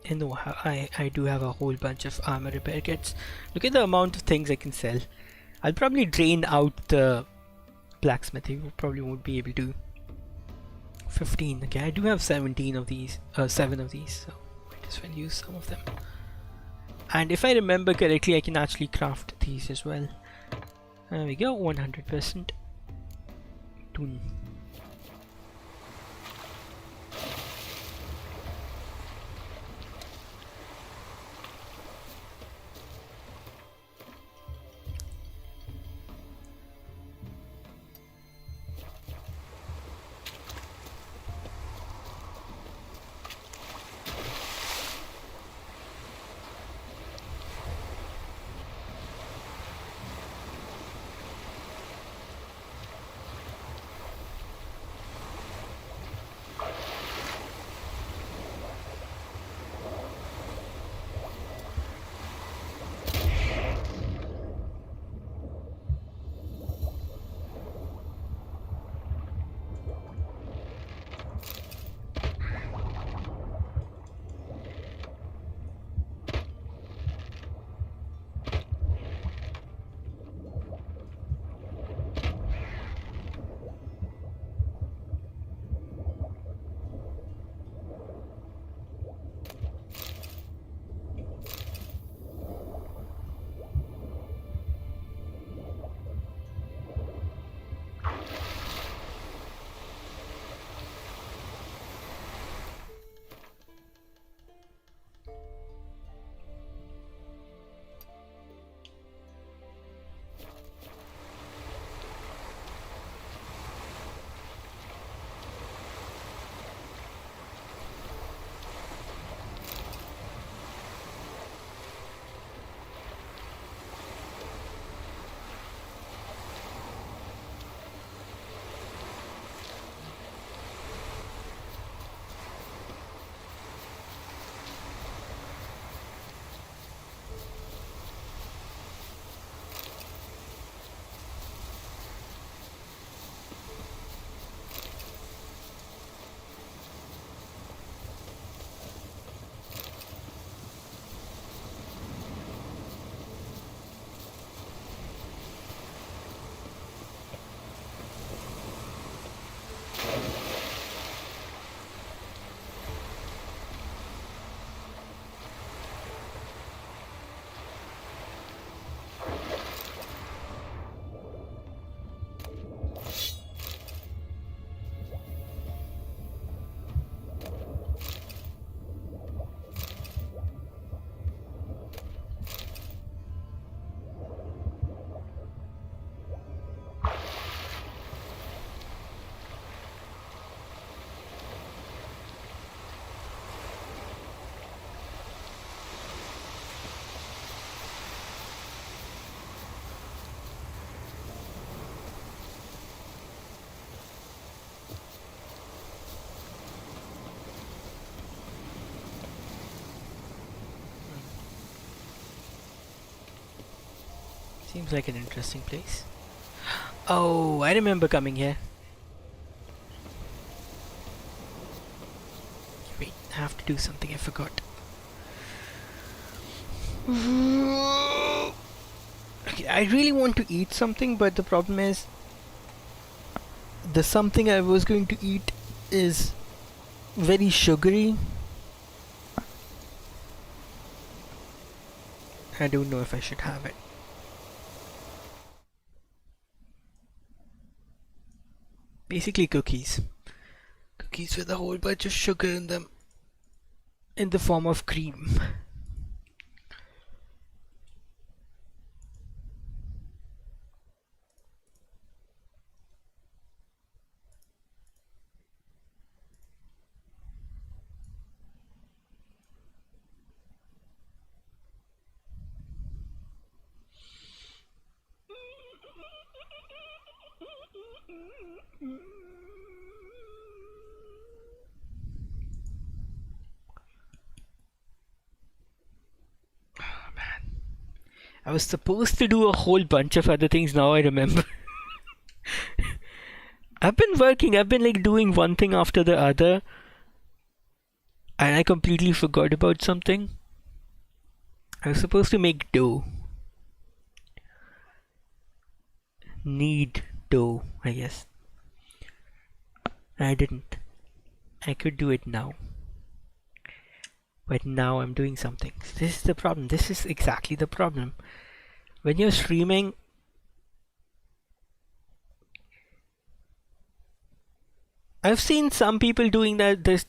And no, I do have a whole bunch of armor repair kits. Look at the amount of things I can sell. I'll probably drain out the blacksmithing. We probably won't be able to. 15. Okay, I do have 17 of these. 7 of these. So might as well use some of them. And if I remember correctly, I can actually craft these as well. There we go. 100%. Done. Seems like an interesting place. Oh, I remember coming here. Wait, I have to do something, I forgot. Okay, I really want to eat something, but the problem is the something I was going to eat is very sugary. I don't know if I should have it. Basically cookies. Cookies with a whole bunch of sugar in them in the form of cream. I was supposed to do a whole bunch of other things, now I remember. I've been like doing one thing after the other, and I completely forgot about something. I was supposed to make dough. Knead dough, I guess. I didn't. I could do it now. But now I'm doing something. This is the problem. This is exactly the problem. When you're streaming, I've seen some people doing that. This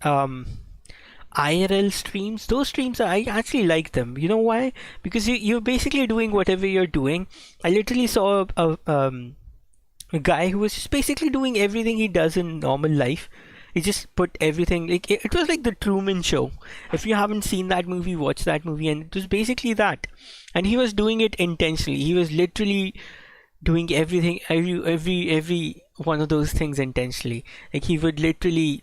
IRL streams. Those streams, I actually like them. You know why? Because you're basically doing whatever you're doing. I literally saw a guy who was just basically doing everything he does in normal life. He just put everything, like it was like the Truman Show. If you haven't seen that movie, watch that movie, and it was basically that. And he was doing it intentionally. He was literally doing everything, every one of those things intentionally. Like he would literally,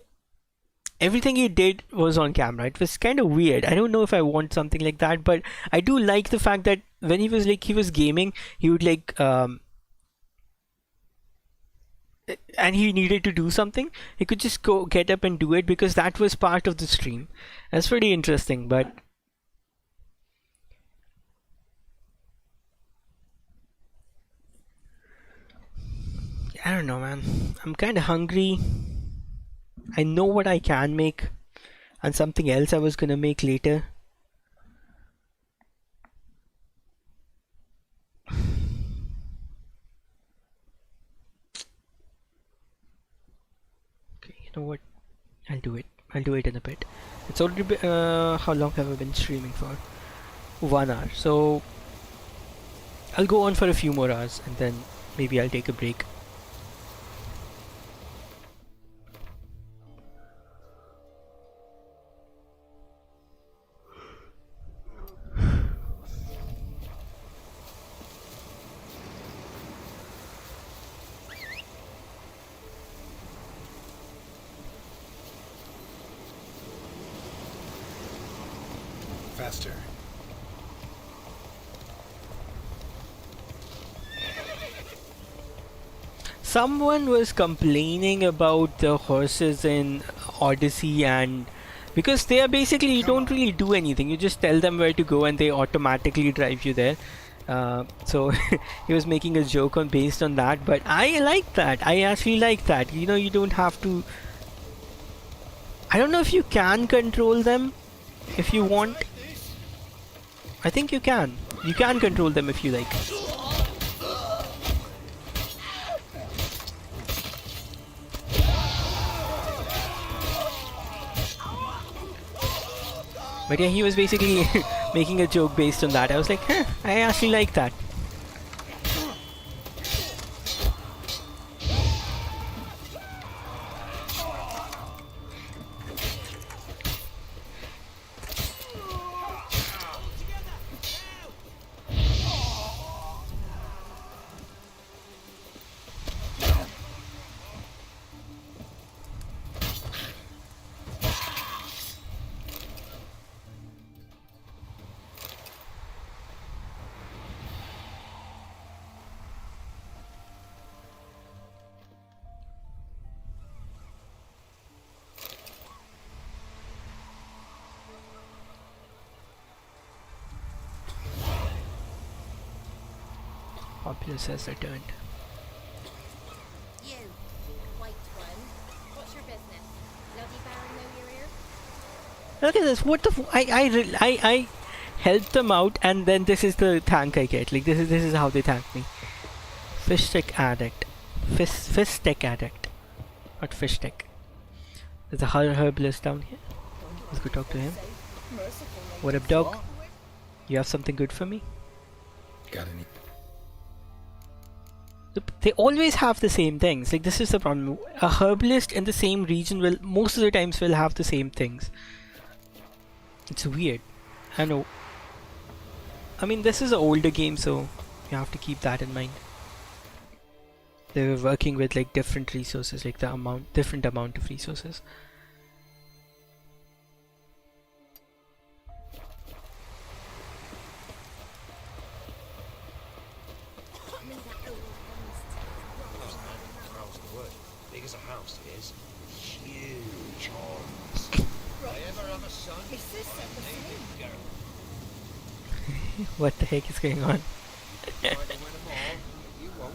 everything he did was on camera. It was kind of weird. I don't know if I want something like that, but I do like the fact that when he was gaming, he would like and he needed to do something, he could just go get up and do it, because that was part of the stream. That's pretty interesting. But I don't know, man. I'm kind of hungry. I know what I can make, and something else I was gonna make later. Know what? I'll do it. I'll do it in a bit. It's already been, how long have I been streaming for? 1 hour. So I'll go on for a few more hours, and then maybe I'll take a break. Faster. Someone was complaining about the horses in Odyssey, and because they are basically, you don't really do anything, you just tell them where to go and they automatically drive you there. So he was making a joke based on that, but I like that. I actually like that. You know, you don't have to. I don't know if you can control them if you want. I think you can. You can control them if you like. But yeah, he was basically making a joke based on that. I was like, huh, I actually like that. Populace has returned. You, white one. What's your business? Bloody Baron know you're here? Look at this. What the? I helped them out, and then this is the thank I get. Like this is how they thank me. Fish stick addict. Fish stick addict. Not fish stick. There's a herbalist down here. Let's go talk to him. What up, dog? You have something good for me? Got any? They always have the same things. Like this is the problem. A herbalist in the same region will most of the times will have the same things. It's weird. I know. I mean, this is an older game, so you have to keep that in mind. They were working with like different resources, like different amount of resources. Across the wood. Big as a house it is. Huge horns. I ever have a son? My sister the same. Girl. What the heck is going on? Try to win them all, but you won't.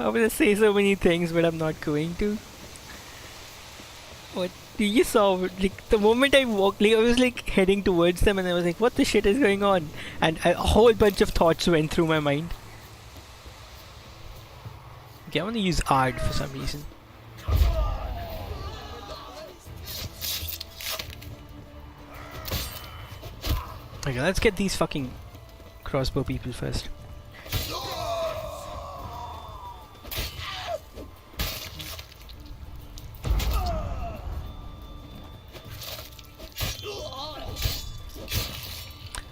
I'm gonna say so many things, but I'm not going to. What you saw? Like the moment I walked, like I was like heading towards them, and I was like, "What the shit is going on?" And a whole bunch of thoughts went through my mind. Okay, I want to use Ard for some reason. Okay, let's get these fucking crossbow people first.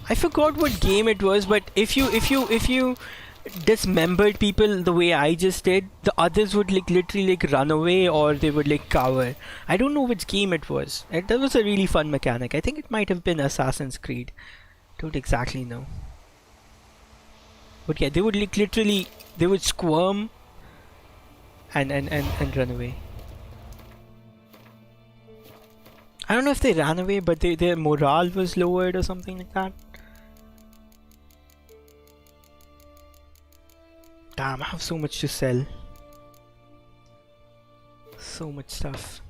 I forgot what game it was, but if you dismembered people the way I just did, the others would like literally like run away or they would like cower. I don't know which game it was. That was a really fun mechanic. I think it might have been Assassin's Creed. Don't exactly know. But yeah, they would like literally they would squirm and run away. I don't know if they ran away, but their morale was lowered or something like that. Damn, I have so much to sell. So much stuff.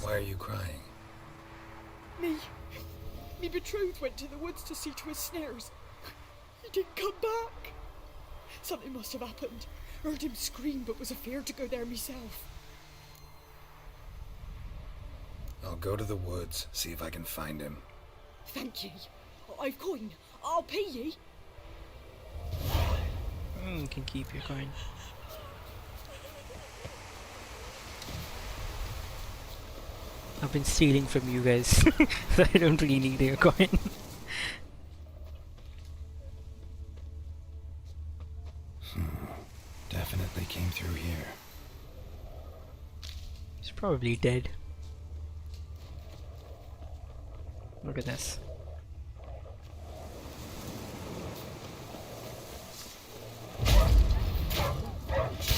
Why are you crying? Me betrothed went to the woods to see to his snares. He didn't come back. Something must have happened. Heard him scream, but was afeard to go there myself. I'll go to the woods, see if I can find him. Thank ye. I've coin. I'll pay ye. You can keep your coin. I've been stealing from you guys, so I don't really need your coin. Definitely came through here. He's probably dead. Look at this.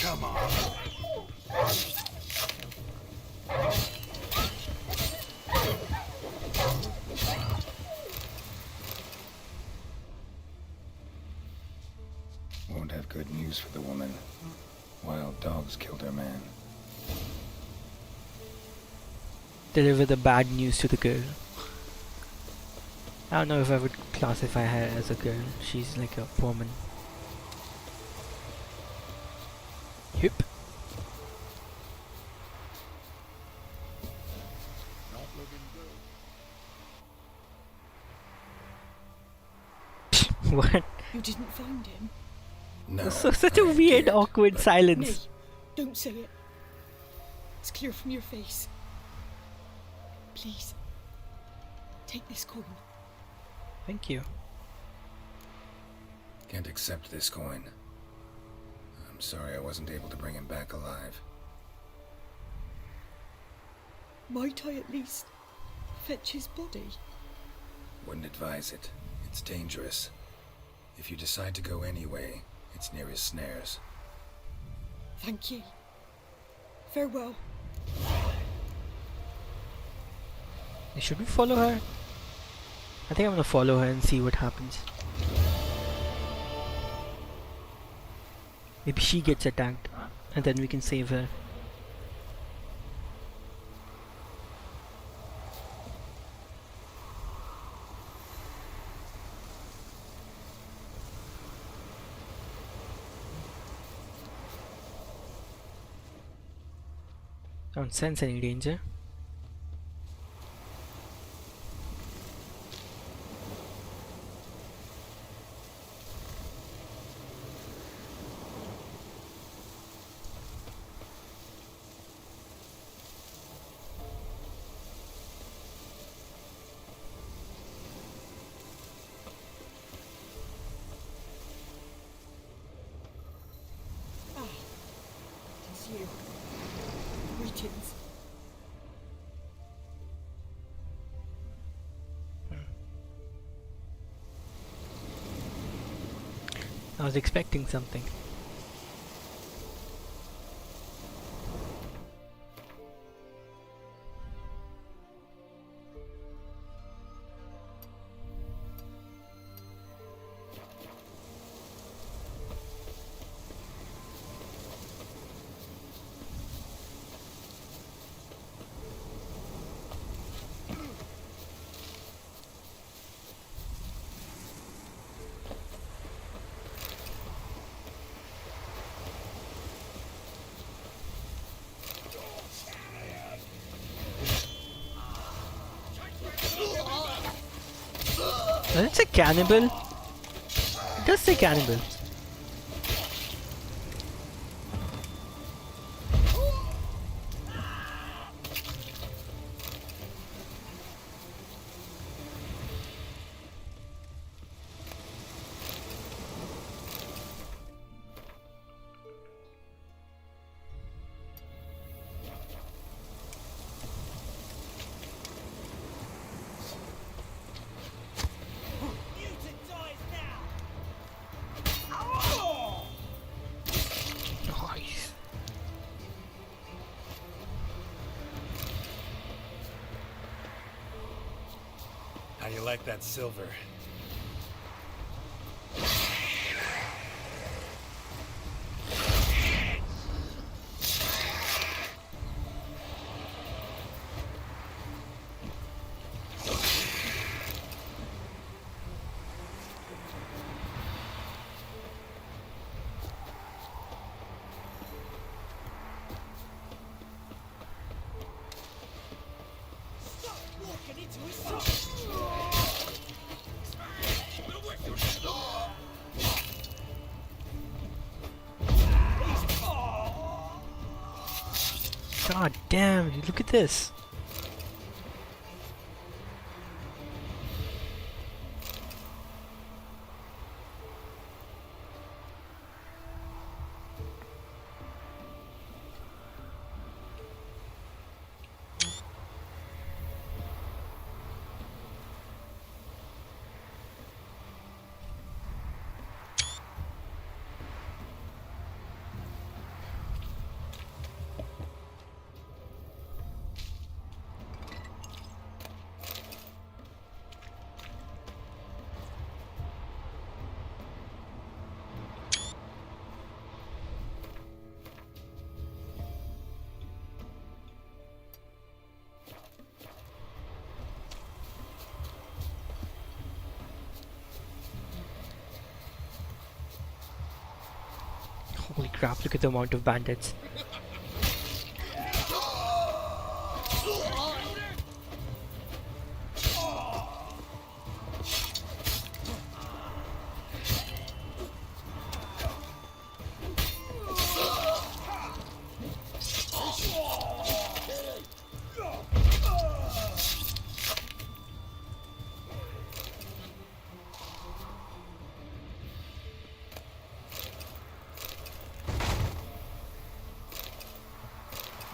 Come on. Won't have good news for the woman. Wild dogs killed her man. Deliver the bad news to the girl. I don't know if I would classify her as a girl. She's like a woman. Yep. Not looking good. What? You didn't find him? No. So such a I weird, did, awkward but silence. Nay, don't say it. It's clear from your face. Please, take this coin. Thank you. Can't accept this coin. I'm sorry I wasn't able to bring him back alive. Might I at least fetch his body? Wouldn't advise it. It's dangerous. If you decide to go anyway, it's near his snares. Thank you. Farewell. Should we follow her? I think I'm gonna follow her and see what happens. Maybe she gets attacked and then we can save her. Don't sense any danger. It is you. Greetings. I was expecting something. Does it say cannibal? It does say cannibal. Nice. How you like that silver? God damn, look at this. Holy crap, look at the amount of bandits.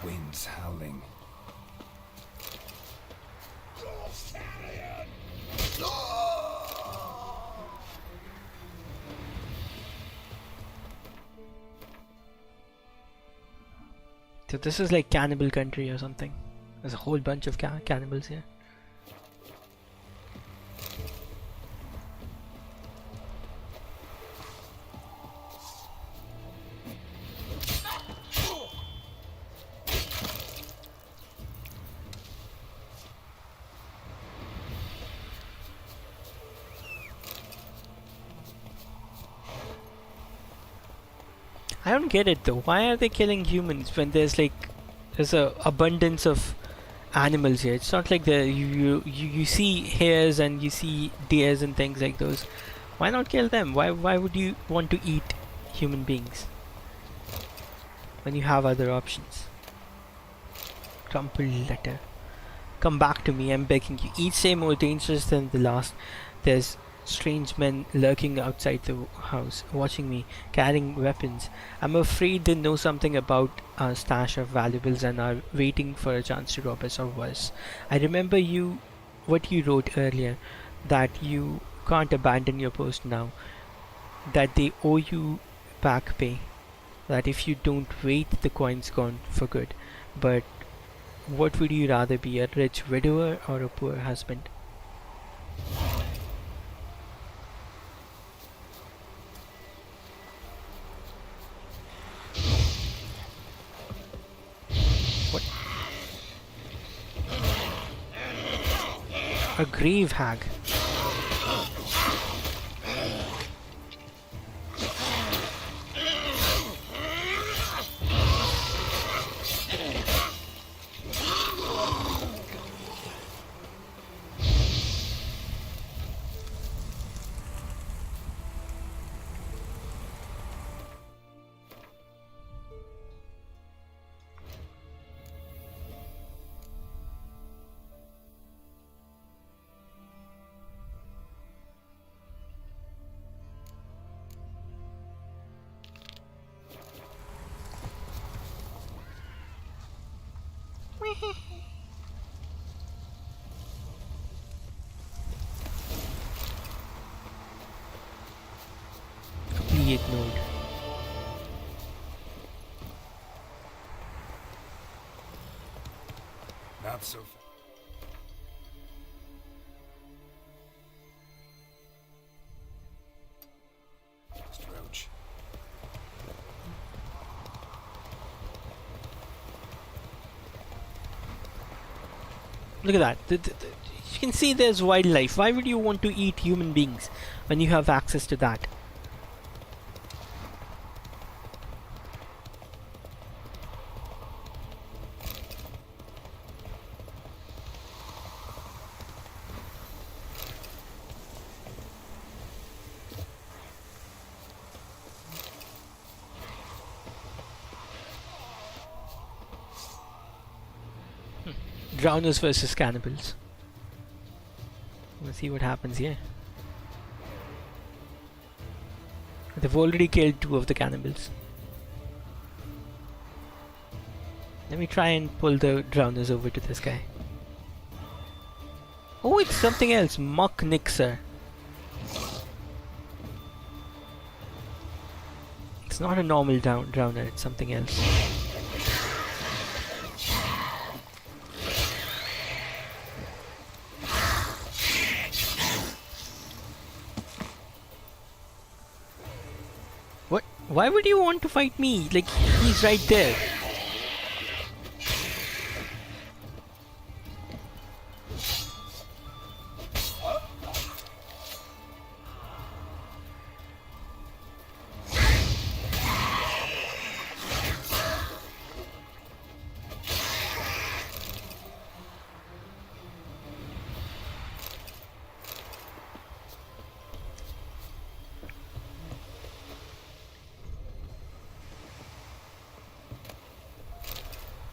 Winds howling. So this is like cannibal country or something. There's a whole bunch of cannibals here. I don't get it though. Why are they killing humans when there's a abundance of animals here? It's not like you see hares and you see deers and things like those. Why not kill them? Why would you want to eat human beings when you have other options? Crumpled letter. Come back to me, I'm begging you. Each day more dangerous than the last. There's strange men lurking outside the house, watching me, carrying weapons. I'm afraid they know something about our stash of valuables and are waiting for a chance to rob us, or worse. I remember what you wrote earlier, that you can't abandon your post now, that they owe you back pay, that if you don't wait, the coin's gone for good. But what would you rather be, a rich widower or a poor husband? A grave hag. Complete node. Not so fast. Roach. Look at that. You can see there's wildlife. Why would you want to eat human beings when you have access to that? Drowners versus cannibals. Let's see what happens here. They've already killed 2 of the cannibals. Let me try and pull the drowners over to this guy. Oh, it's something else. Muck Nixer. It's not a normal drowner, it's something else. What? Why would you want to fight me? Like, he's right there.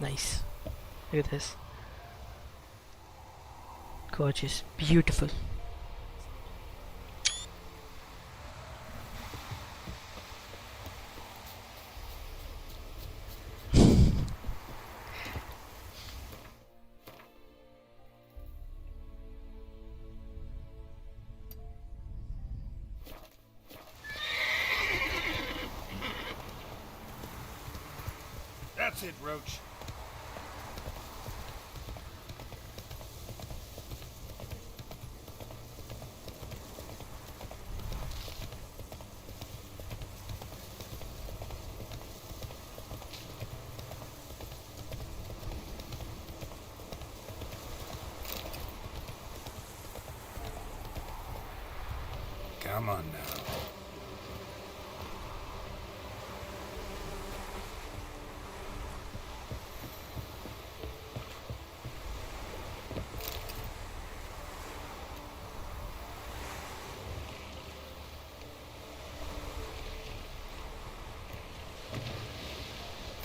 Nice. Look at this. Gorgeous. Beautiful. That's it, Roach. Come on now.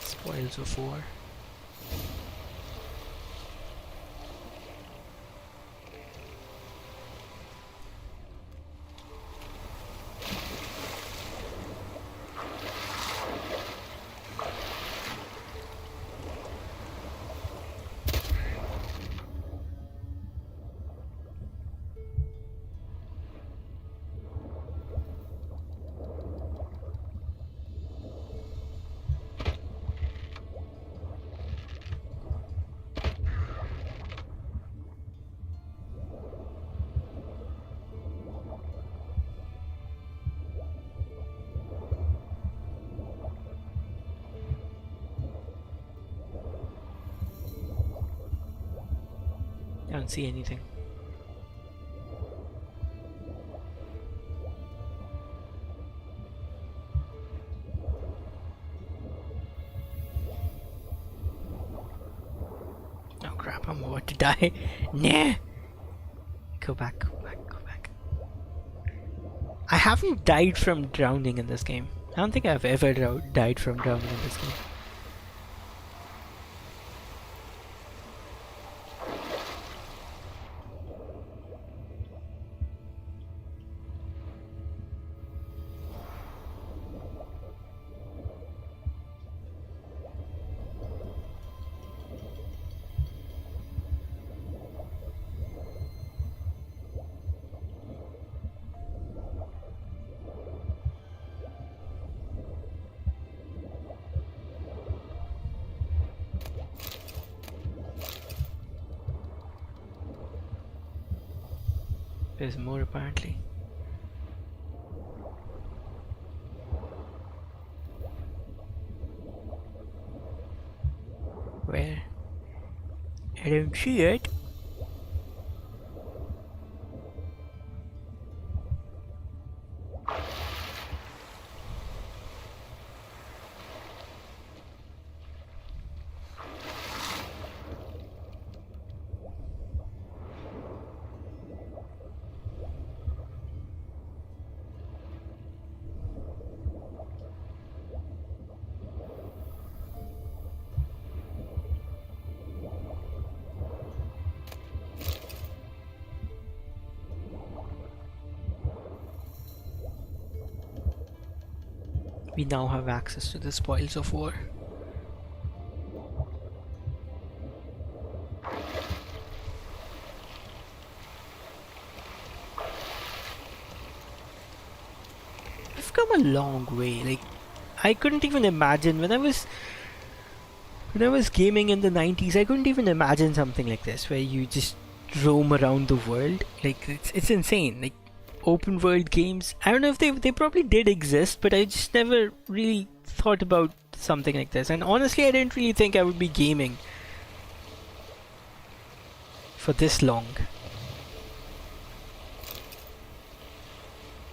Spoils of war. I don't see anything. Oh crap, I'm about to die. Nah! Go back, go back, go back. I haven't died from drowning in this game. I don't think I've ever died from drowning in this game. There's more apparently. Where? I don't see it. We now have access to the spoils of war. I've come a long way. Like, I couldn't even imagine when I was gaming in the 90s, I couldn't even imagine something like this where you just roam around the world. Like, it's insane. Like, open world games, I don't know if they probably did exist, but I just never really thought about something like this. And honestly, I didn't really think I would be gaming for this long.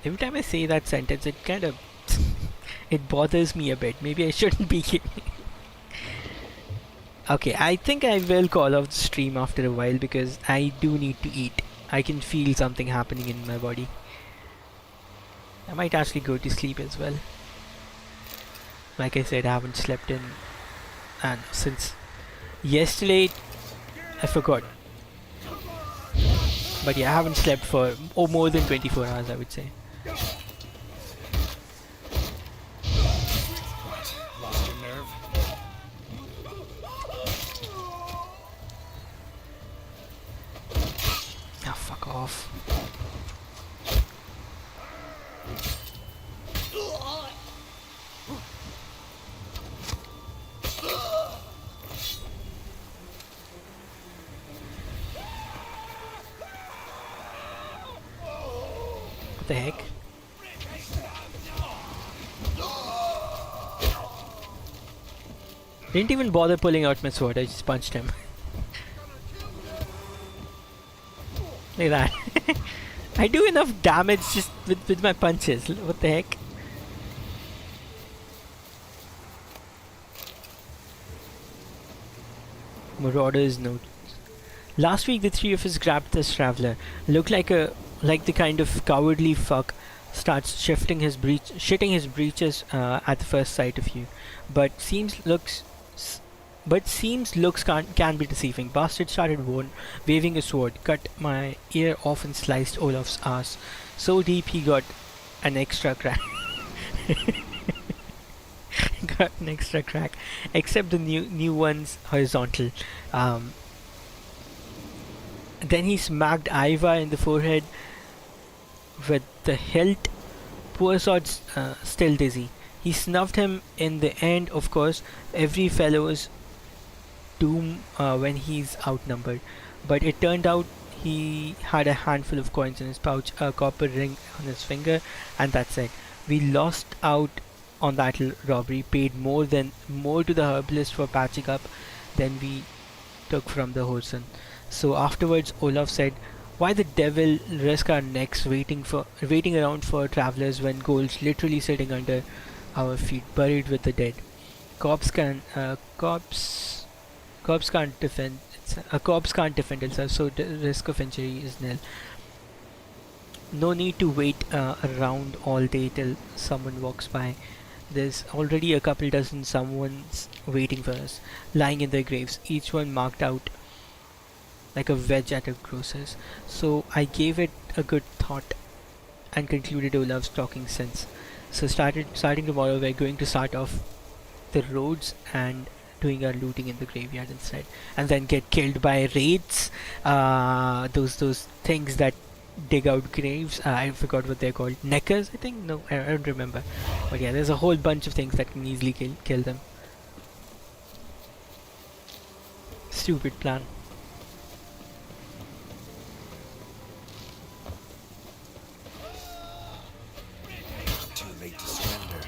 Every time I say that sentence, it kind of it bothers me a bit. Maybe I shouldn't be gaming. Okay, I think I will call off the stream after a while because I do need to eat. I can feel something happening in my body. I might actually go to sleep as well. Like I said, I haven't slept in, and since yesterday, I forgot. But yeah, I haven't slept for more than 24 hours, I would say. What? Lost your nerve? Ah, fuck off. the heck? Didn't even bother pulling out my sword, I just punched him. Like that. I do enough damage just with my punches. What the heck? Marauder's note. Last week the three of us grabbed this traveler. Looked like the kind of cowardly fuck starts shitting his breeches at the first sight of you. But seems looks can be deceiving. Bastard started waving a sword, cut my ear off and sliced Olaf's ass so deep he got an extra crack. Got an extra crack, except the new one's horizontal. Then he smacked Iva in the forehead with the hilt. Poor sod's still dizzy. He snuffed him in the end, of course. Every fellow's doom when he's outnumbered. But it turned out he had a handful of coins in his pouch, a copper ring on his finger, and that's it. We lost out on that robbery, paid more to the herbalist for patching up than we took from the Horson. So afterwards Olaf said, why the devil risk our necks waiting around for travelers when gold's literally sitting under our feet, buried with the dead. Corpse can't defend itself, so the risk of injury is nil. No need to wait around all day till someone walks by. There's already a couple dozen someones waiting for us, lying in their graves, each one marked out like a veg at a grocer's. So I gave it a good thought and concluded Olaf's talking sense. So starting tomorrow, we're going to start off the roads and doing our looting in the graveyard instead, and then get killed by raids. Those things that dig out graves. I forgot what they're called. Neckers, I think. No, I don't remember. But yeah, there's a whole bunch of things that can easily kill them. Stupid plan. Too late to surrender.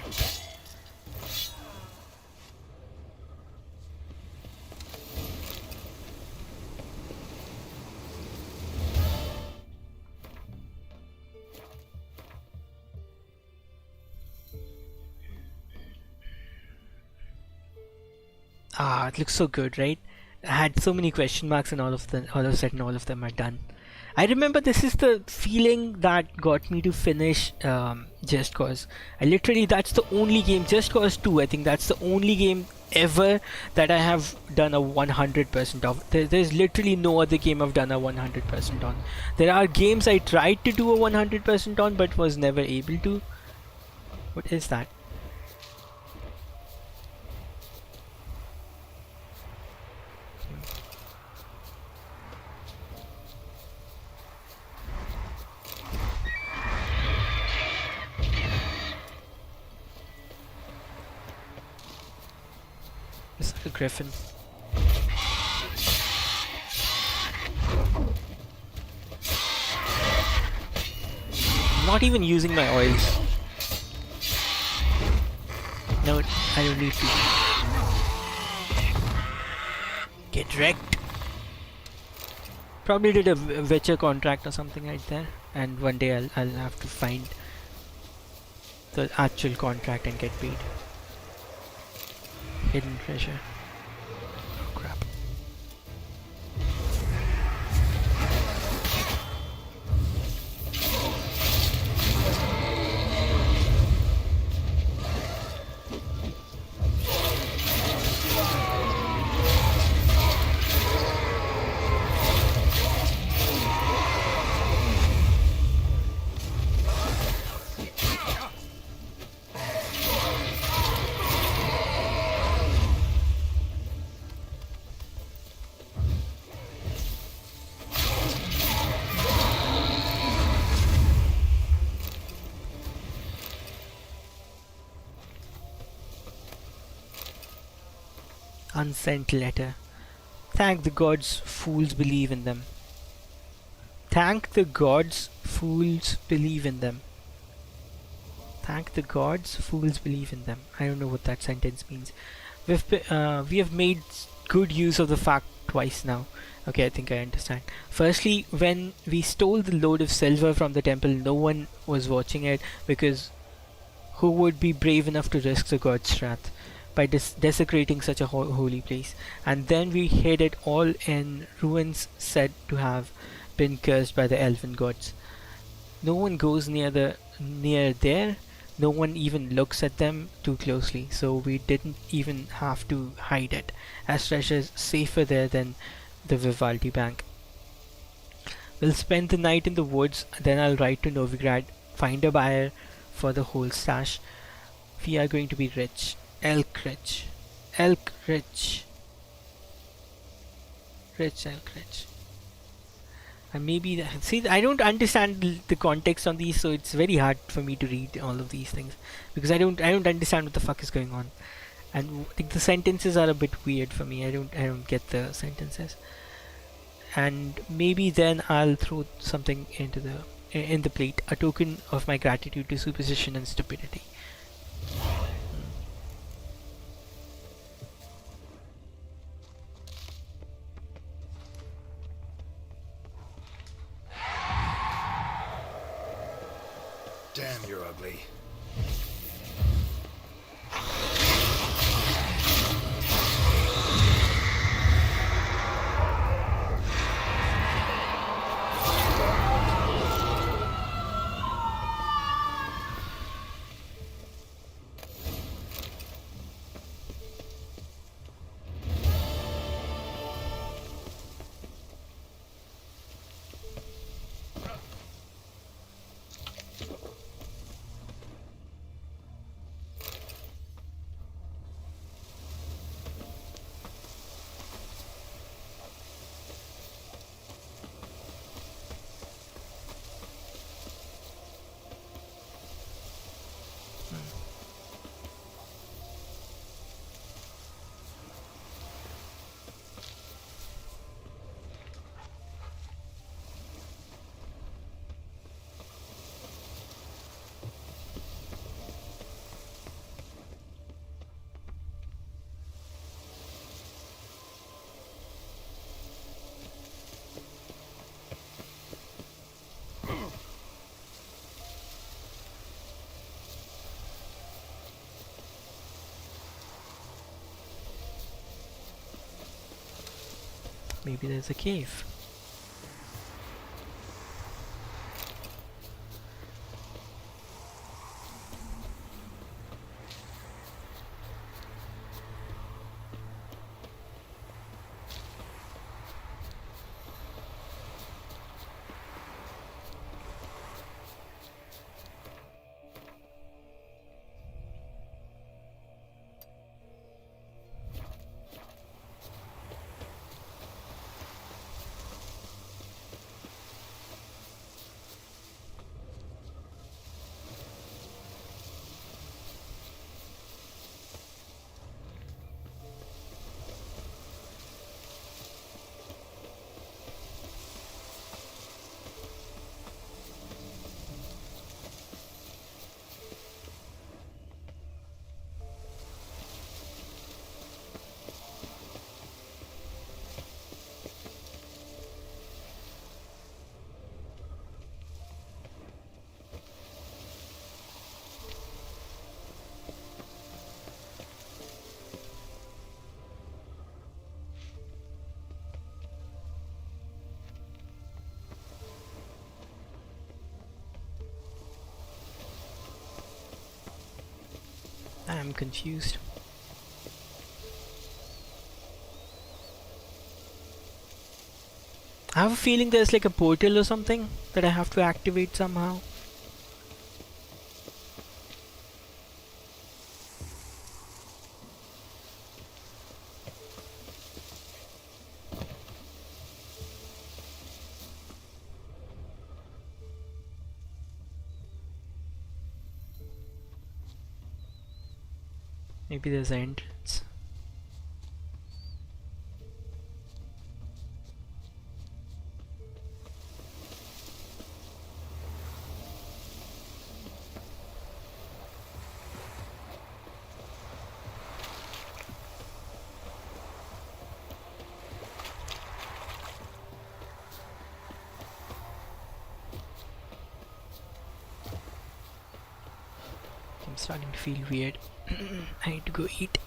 It looks so good, right? I had so many question marks, and all of a sudden all of them are done. I remember this is the feeling that got me to finish Just Cause. That's the only game, Just Cause 2, I think that's the only game ever that I have done a 100% of. There's literally no other game I've done a 100% on. There are games I tried to do a 100% on but was never able to. What is that? It's like a griffin. I'm not even using my oils. No, I don't need to. Get wrecked. Probably did a Witcher contract or something right there, and one day I'll have to find the actual contract and get paid. Hidden treasure. Oh crap. Unsent letter. Thank the gods, fools believe in them. Thank the gods, fools believe in them. Thank the gods, fools believe in them. I don't know what that sentence means. We have made good use of the fact twice now. Okay, I think I understand. Firstly, when we stole the load of silver from the temple, no one was watching it, because who would be brave enough to risk the god's wrath by desecrating such a holy place? And then we hid it all in ruins said to have been cursed by the elven gods. No one goes near there. No one even looks at them too closely, so we didn't even have to hide it, as treasure's safer there than the Vivaldi Bank. We'll spend the night in the woods, then I'll ride to Novigrad, find a buyer for the whole stash. We are going to be rich. Elk rich. Elk rich. Rich elk rich. And maybe see, I don't understand the context on these, so it's very hard for me to read all of these things, because I don't understand what the fuck is going on, and like, the sentences are a bit weird for me. I don't get the sentences, and maybe then I'll throw something into the plate, a token of my gratitude to superstition and stupidity. Damn, you're ugly. Maybe there's a cave. I'm confused. I have a feeling there's like a portal or something that I have to activate somehow. Maybe there's an entrance. I'm starting to feel weird. I need to go eat.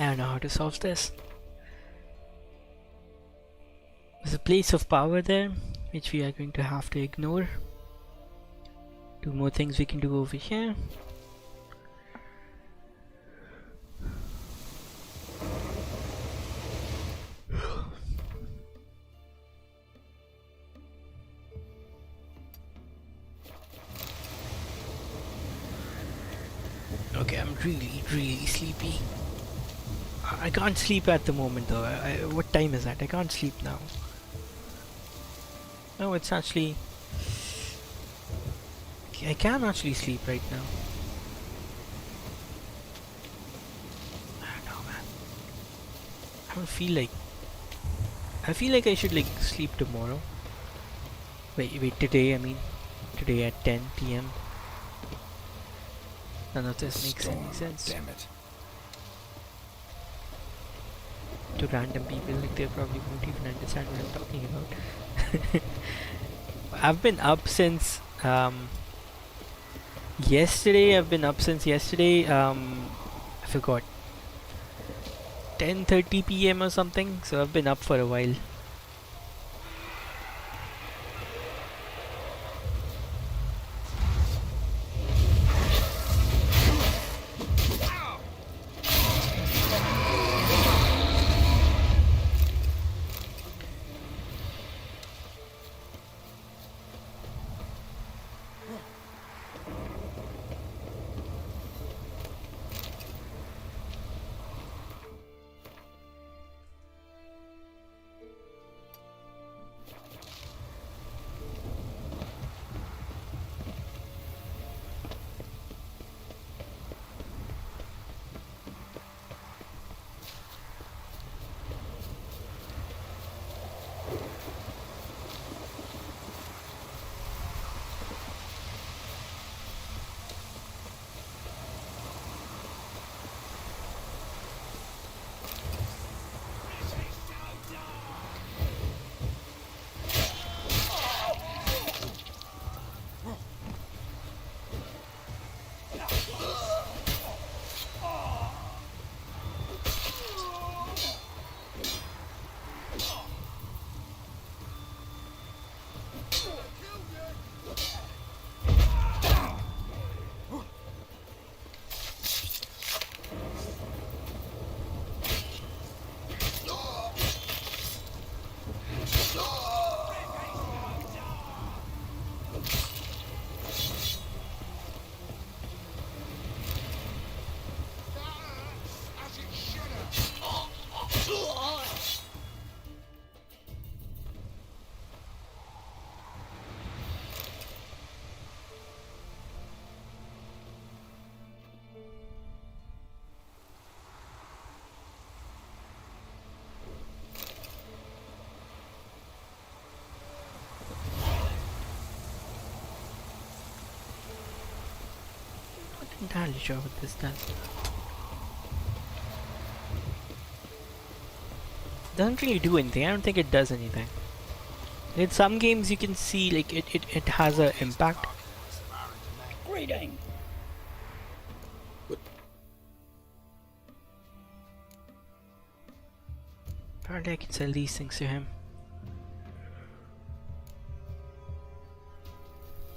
I don't know how to solve this. There's a place of power there, which we are going to have to ignore. Two more things we can do over here. Okay, I'm really sleepy. I can't sleep at the moment though. What time is that? I can't sleep now. No, it's actually... I can actually sleep right now. I don't know, man. I don't feel like... I feel like I should like sleep tomorrow. Wait, today I mean. Today at 10 PM. None of this makes any sense. Damn it. To random people, like they probably won't even understand what I'm talking about. I've been up since yesterday. I forgot, 10:30 PM or something. So I've been up for a while. Not entirely sure what this does. doesn't really do anything. I don't think it does anything. In some games you can see like it has an impact. Greeting. Apparently I can sell these things to him.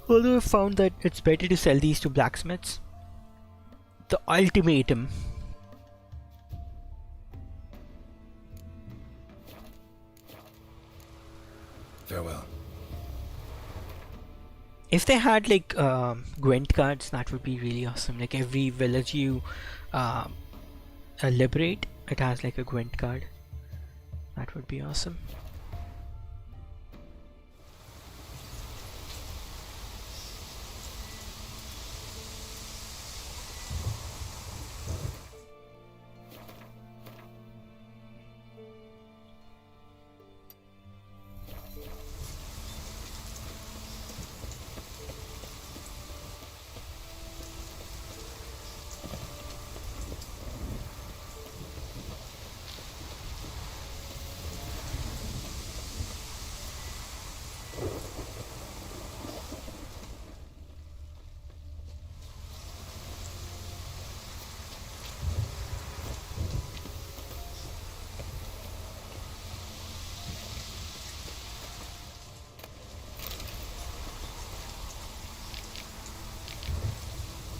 Although I found that it's better to sell these to blacksmiths. The ultimatum. Farewell. If they had like Gwent cards, that would be really awesome. Like every village you liberate, it has like a Gwent card. That would be awesome.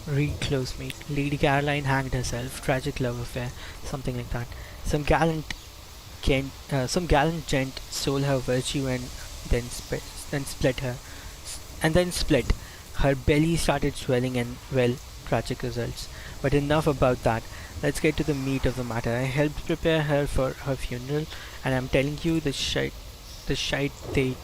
Read close, mate. Lady Caroline hanged herself. Tragic love affair. Something like that. Some gallant gent stole her virtue and then split her. And then split. Her belly started swelling and, well, tragic results. But enough about that. Let's get to the meat of the matter. I helped prepare her for her funeral, and I'm telling you the shite they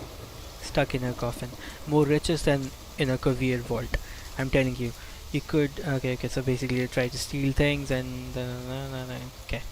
stuck in her coffin. More riches than in a caviar vault. I'm telling you. You could okay, so basically you try to steal things and okay.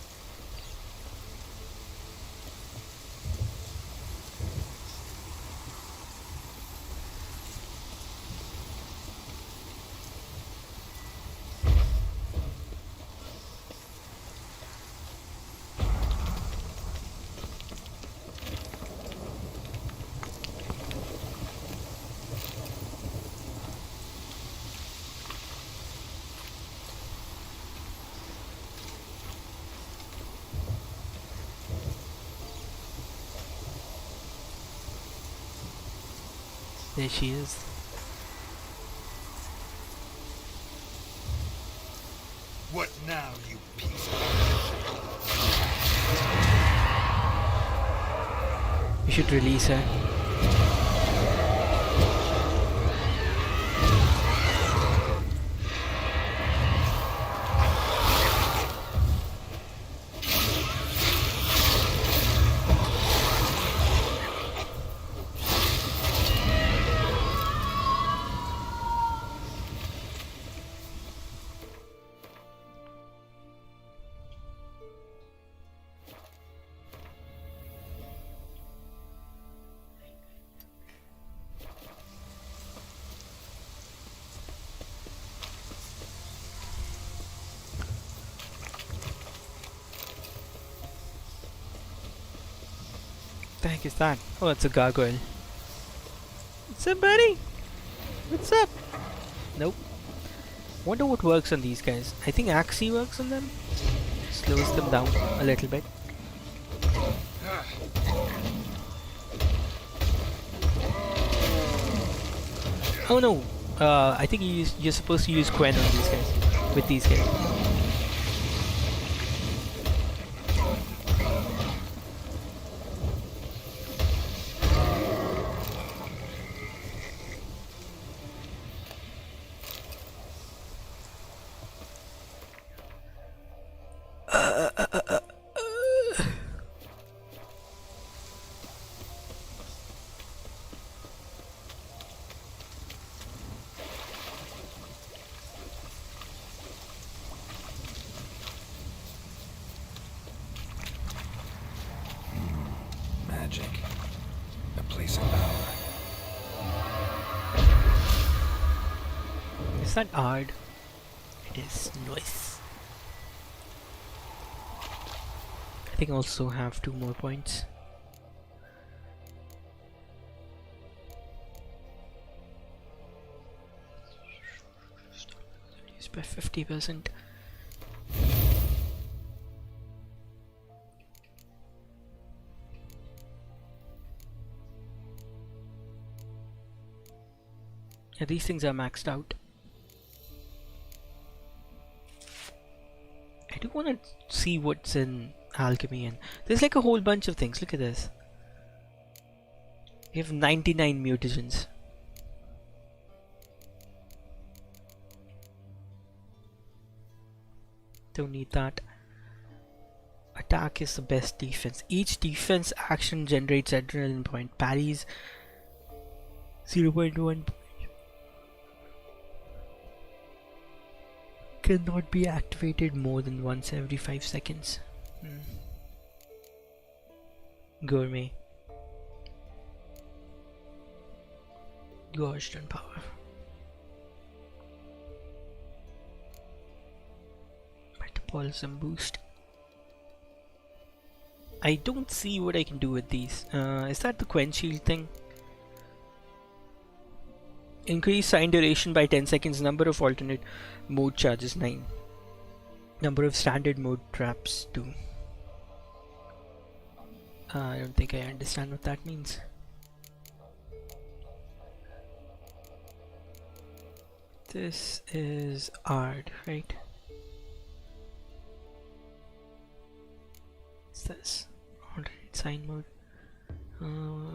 There she is. What now, you piece of... You should release her. What the heck is that? Oh, it's a gargoyle. What's up, buddy? What's up? Nope. Wonder what works on these guys. I think Axie works on them. Slows them down a little bit. Oh no! I think you're supposed to use Quen on these guys. With these guys. Magic. A place of power. Is that hard? It is nice. think I also have 2 more points. Reduced by 50%. Yeah, these things are maxed out. I do want to see what's in Alchemy, and there's like a whole bunch of things. Look at this. We have 99 mutagens. Don't need that. Attack is the best defense. Each defense action generates adrenaline point. Parries 0.1. Cannot be activated more than once every 5 seconds. Gourmet. Gorged on power. Metabolism boost. I don't see what I can do with these. Is that the Quench Shield thing? Increase sign duration by 10 seconds. Number of alternate mode charges 9. Number of standard mode traps 2. I don't think I understand what that means. This is Ard, right? What's this? Alternate sign mode.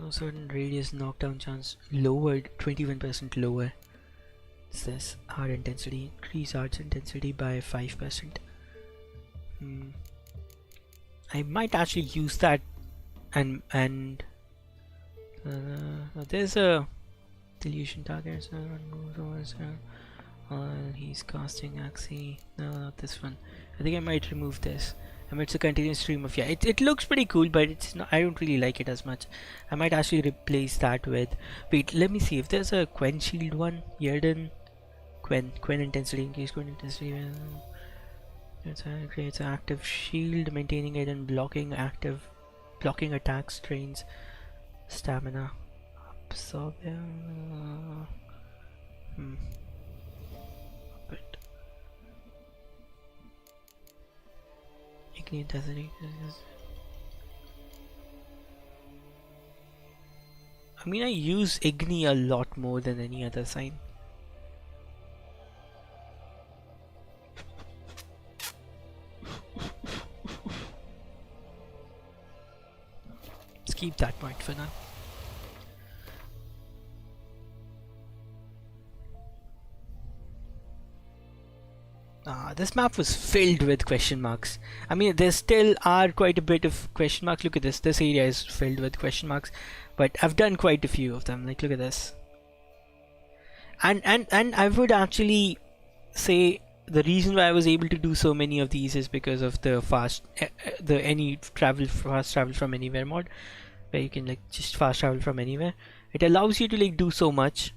Certain radius knockdown chance lowered 21% lower. What's this? Ard intensity. Increase Ard's intensity by 5%. I might actually use that, and there's a delusion target. He's casting Axie. No, not this one. I think I might remove this. It's a continuous stream of, yeah, it looks pretty cool, but it's not, I don't really like it as much. I might actually replace that with, wait, let me see if there's a Quench Shield one. Yerden Quen intensity, increase Quen intensity. Creates an active shield, maintaining it and blocking attacks, drains stamina. Absorb. But intensity. I mean, I use Igni a lot more than any other sign. Let's keep that point for now. This map was filled with question marks. I mean, there still are quite a bit of question marks. Look at this. This area is filled with question marks, but I've done quite a few of them. Like, look at this. And I would actually say the reason why I was able to do so many of these is because of the fast travel from anywhere mod, where you can like just fast travel from anywhere. It allows you to like do so much.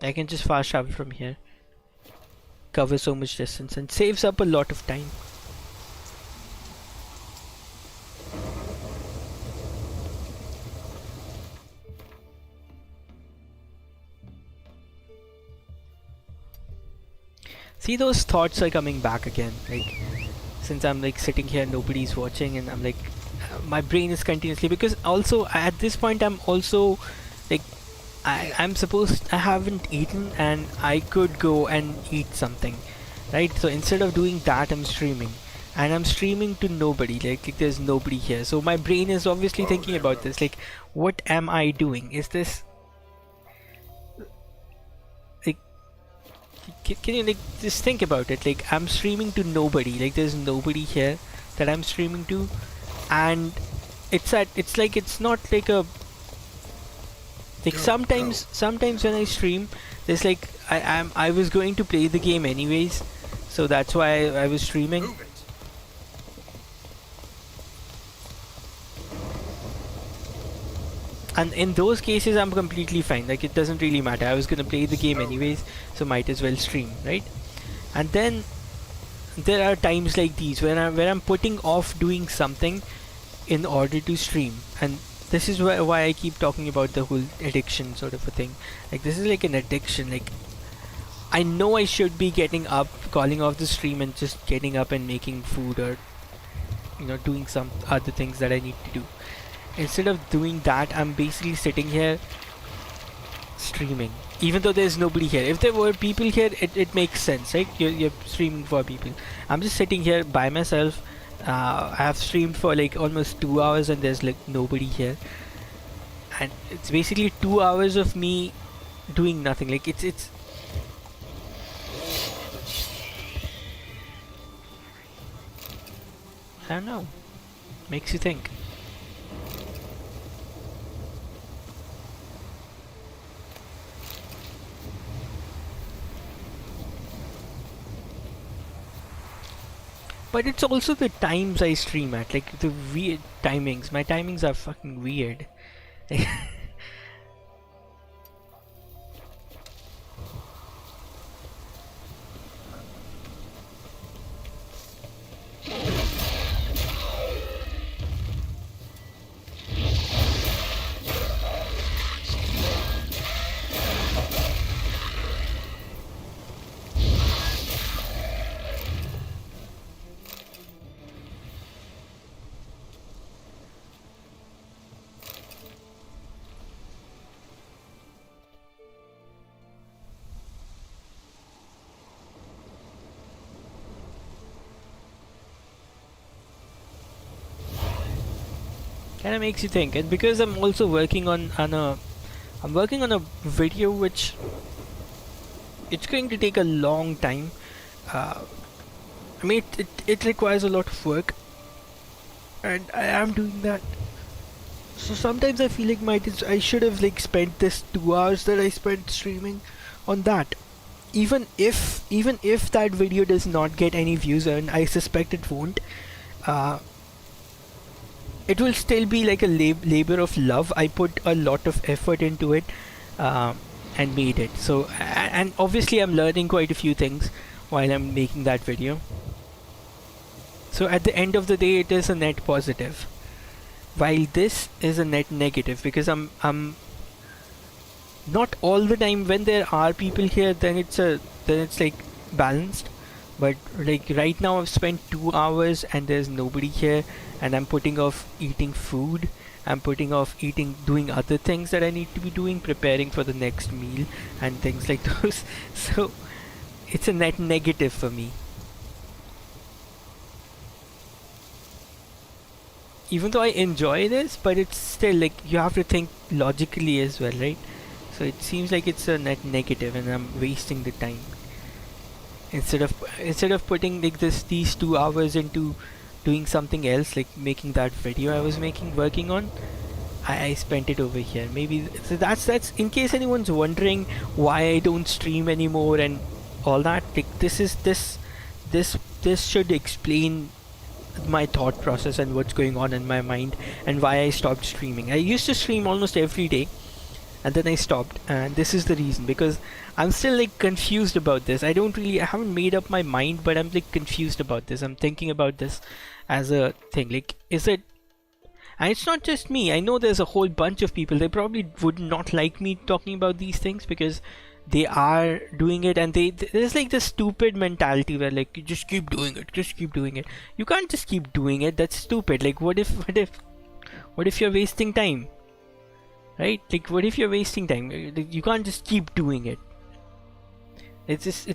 I can just fast travel from here, cover so much distance, and saves up a lot of time. See, those thoughts are coming back again. Like, since I'm like sitting here, nobody's watching, and I'm like, my brain is continuously, because also at this point I'm also like, I haven't eaten and I could go and eat something, right? So instead of doing that, I'm streaming, and I'm streaming to nobody, like there's nobody here. So my brain is obviously thinking about this, like, what am I doing? Is this like, can you like just think about it? Like, I'm streaming to nobody, like there's nobody here that I'm streaming to, and it's not like a, like, sometimes when I stream, there's like I was going to play the game anyways, so that's why I was streaming. And in those cases I'm completely fine, like it doesn't really matter. I was gonna play the game anyways, so might as well stream, right? And then there are times like these where I'm putting off doing something in order to stream, and this is why I keep talking about the whole addiction sort of a thing. Like, this is like an addiction. Like, I know I should be getting up, calling off the stream and just getting up and making food, or doing some other things that I need to do. Instead of doing that, I'm basically sitting here streaming, even though there's nobody here. If there were people here, it makes sense, right? You're streaming for people. I'm just sitting here by myself. I have streamed for like almost 2 hours and there's like nobody here, and it's basically 2 hours of me doing nothing. Like, it's I don't know, makes you think. But it's also the times I stream at, like the weird timings. My timings are fucking weird. Kind of makes you think, and because I'm also working on a video which it's going to take a long time. I mean, it requires a lot of work, and I am doing that. So sometimes I feel like I should have like spent this 2 hours that I spent streaming on that. Even if that video does not get any views, and I suspect it won't, it will still be like a labor of love. I put a lot of effort into it, and made it. So, and obviously I'm learning quite a few things while I'm making that video. So at the end of the day, it is a net positive, while this is a net negative, because I'm not all the time. When there are people here, then it's like balanced. But like right now, I've spent 2 hours and there's nobody here, and I'm putting off eating food. I'm putting off doing other things that I need to be doing, preparing for the next meal and things like those. So it's a net negative for me. Even though I enjoy this, but it's still like you have to think logically as well, right? So it seems like it's a net negative, and I'm wasting the time. Instead of putting like these 2 hours into doing something else, like making that video I was working on, I spent it over here. Maybe so that's in case anyone's wondering why I don't stream anymore and all that. Like, this should explain my thought process and what's going on in my mind and why I stopped streaming. I used to stream almost every day, and then I stopped, and this is the reason, because I'm still like confused about this. I haven't made up my mind, but I'm like confused about this. I'm thinking about this as a thing, like, is it, and it's not just me. I know there's a whole bunch of people. They probably would not like me talking about these things because they are doing it, and there's like this stupid mentality where like, you just keep doing it. You can't just keep doing it. That's stupid. Like, what if you're wasting time, right? Like, what if you're wasting time? You can't just keep doing it. It's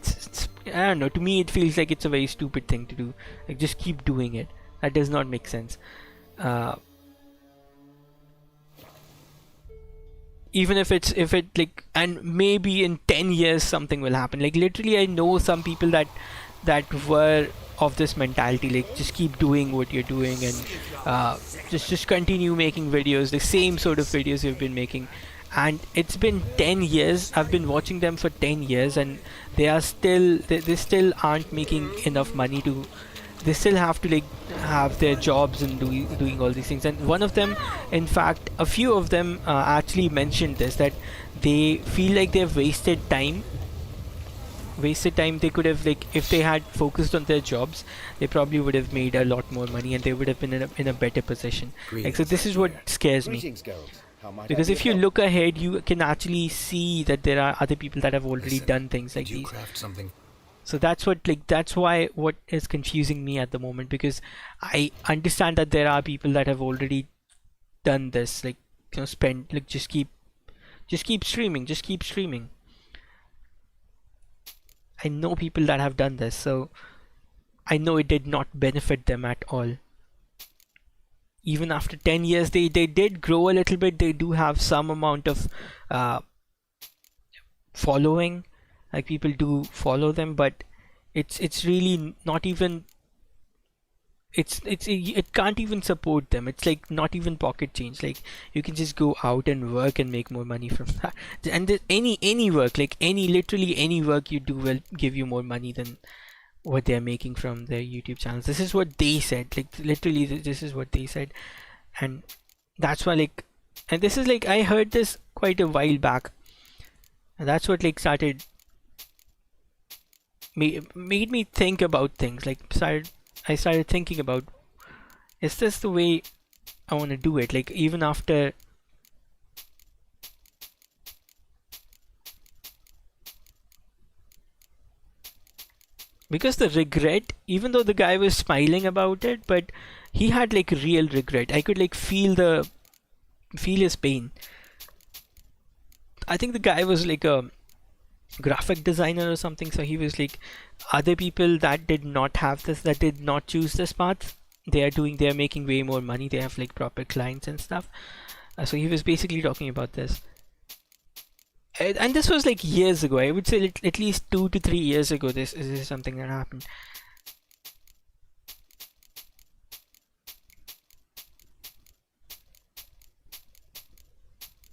I don't know, to me it feels like it's a very stupid thing to do. Like, just keep doing it. That does not make sense. Even if it like, and maybe in 10 years something will happen. Like, literally I know some people that were of this mentality, like, just keep doing what you're doing, and just continue making videos, the same sort of videos you've been making. And it's been 10 years. I've been watching them for 10 years, and they still aren't making enough money to, they still have to like have their jobs and doing all these things. And one of them, in fact a few of them actually mentioned this, that they feel like they've wasted time wasted time. They could have, like, if they had focused on their jobs, they probably would have made a lot more money and they would have been in a better position. Like, so this is what scares me. Greetings, girls. How might I Because be if of you help? look ahead, you can actually see that there are other people that have already Listen, done things like did you these. craft something? So that's why what is confusing me at the moment, because I understand that there are people that have already done this, like, you know, spend, like, just keep streaming. I know people that have done this, so I know it did not benefit them at all. Even after 10 years, they did grow a little bit. They do have some amount of following, like people do follow them, but it's really not even, it can't even support them. It's like not even pocket change. Like, you can just go out and work and make more money from that. And any work, like literally any work you do will give you more money than what they're making from their YouTube channels. This is what they said. Like, literally this is what they said. And that's why, like, and this is like, I heard this quite a while back, and that's what, like, made me think about things. Like, I started thinking about, is this the way I want to do it? Like, even after because the regret, even though the guy was smiling about it, but he had, like, real regret. I could, like, feel his pain. I think the guy was like a graphic designer or something, so he was like, other people that did not have this, that did not choose this path, they are making way more money, they have, like, proper clients and stuff. So he was basically talking about this. And this was, like, years ago. I would say at least 2 to 3 years ago this is something that happened.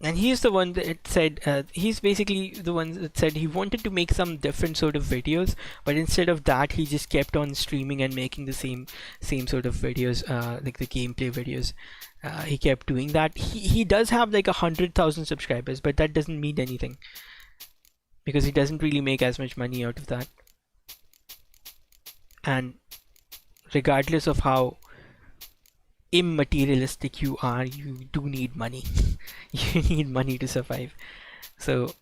And he's the one that said, he's basically the one that said he wanted to make some different sort of videos, but instead of that, he just kept on streaming and making the same sort of videos, like the gameplay videos. He kept doing that. He does have like 100,000 subscribers, but that doesn't mean anything because he doesn't really make as much money out of that. And regardless of how immaterialistic you are, you do need money. You need money to survive. So,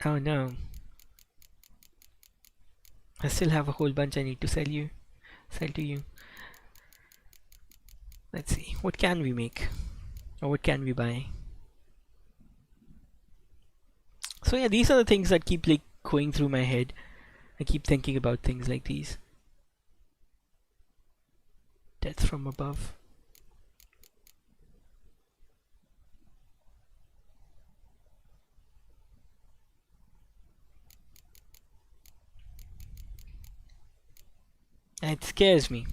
oh no, I still have a whole bunch I need to sell to you. Let's see, what can we make, or what can we buy? So yeah, these are the things that keep like going through my head. I keep thinking about things like these. Death from above. And it scares me.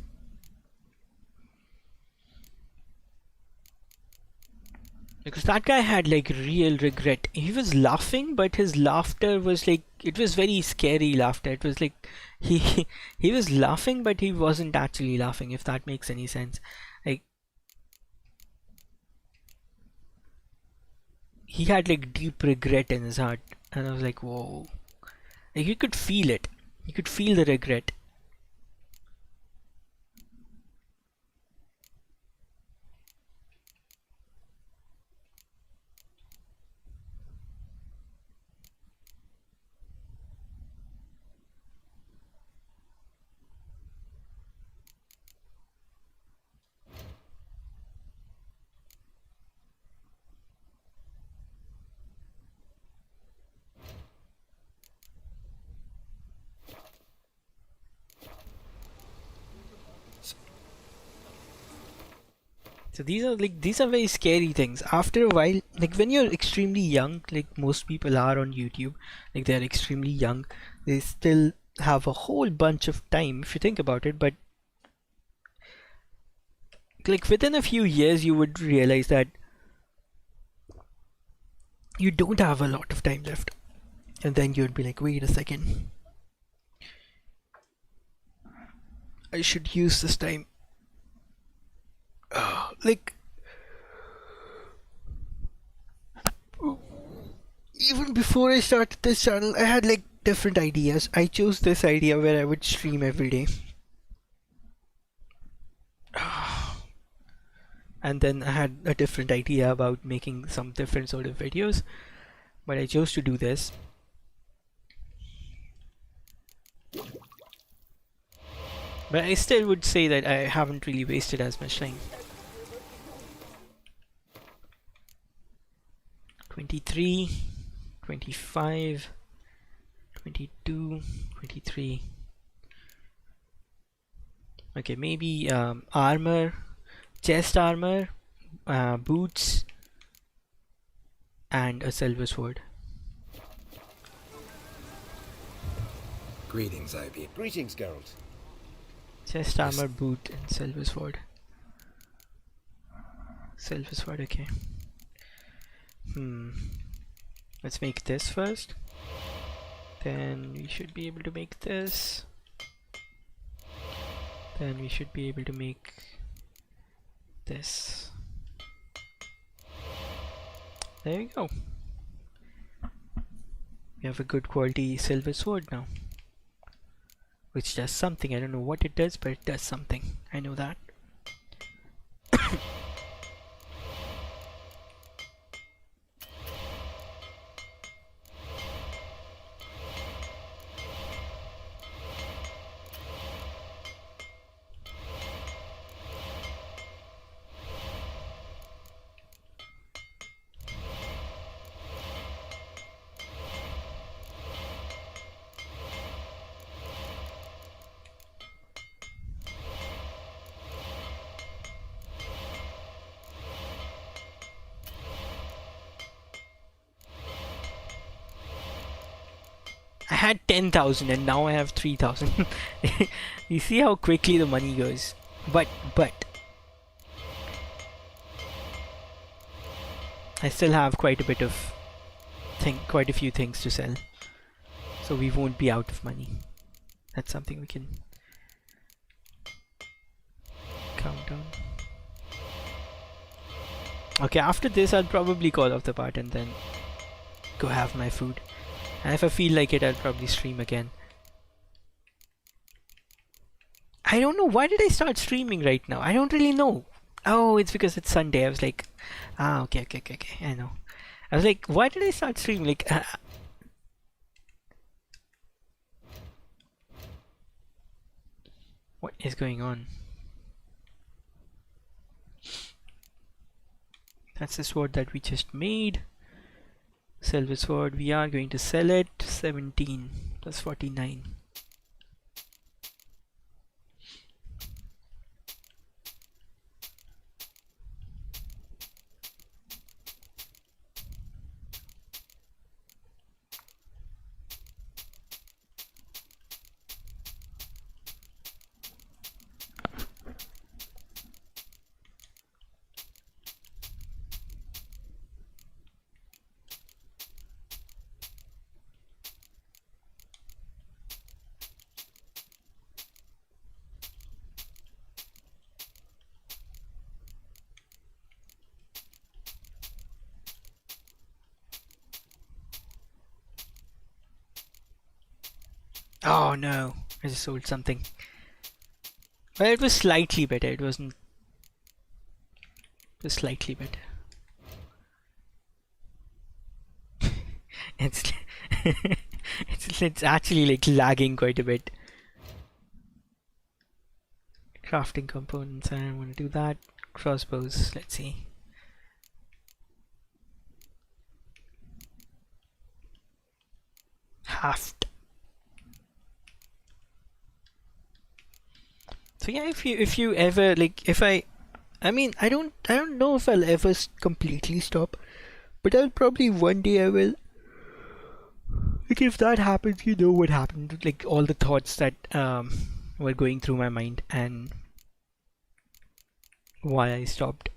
Because that guy had like real regret. He was laughing, but his laughter was like, it was very scary laughter. It was like he was laughing, but he wasn't actually laughing, if that makes any sense. Like, he had like deep regret in his heart, and I was like, whoa. Like, you could feel it. You could feel the regret. So these are very scary things. After a while, like when you're extremely young, like most people are on YouTube, like they're extremely young, they still have a whole bunch of time if you think about it, but like within a few years you would realize that you don't have a lot of time left, and then you'd be like, wait a second, I should use this time. Like, even before I started this channel, I had like different ideas. I chose this idea where I would stream every day. And then I had a different idea about making some different sort of videos, but I chose to do this. But I still would say that I haven't really wasted as much time. 23, 25, 22, 23. Okay, maybe armor, chest armor, boots, and a silver sword. Greetings, Ivy. Greetings, Geralt. Chest armor, boot, and silver sword. Silver sword, okay. Let's make this first. Then we should be able to make this. Then we should be able to make this. There we go. We have a good quality silver sword now, which does something. I don't know what it does, but it does something. I know that. I had 10,000 and now I have 3,000. You see how quickly the money goes. But I still have quite a few things to sell, so we won't be out of money. That's something we can count on. Okay, after this I'll probably call off the part and then go have my food. And if I feel like it, I'll probably stream again. I don't know, why did I start streaming right now? I don't really know. Oh, it's because it's Sunday. I was like, okay, I know. I was like, why did I start streaming? Like, what is going on? That's the sword that we just made. Silver sword, we are going to sell it. 17 plus 49. Oh no, I just sold something. Well, it was slightly better. It wasn't. It was slightly better. it's it's actually like lagging quite a bit. Crafting components. I want to do that. Crossbows. Let's see. Haft. So yeah, if you ever like, I mean, I don't know if I'll ever completely stop, but I'll probably one day I will. Like if that happens, you know what happened. Like all the thoughts that were going through my mind and why I stopped.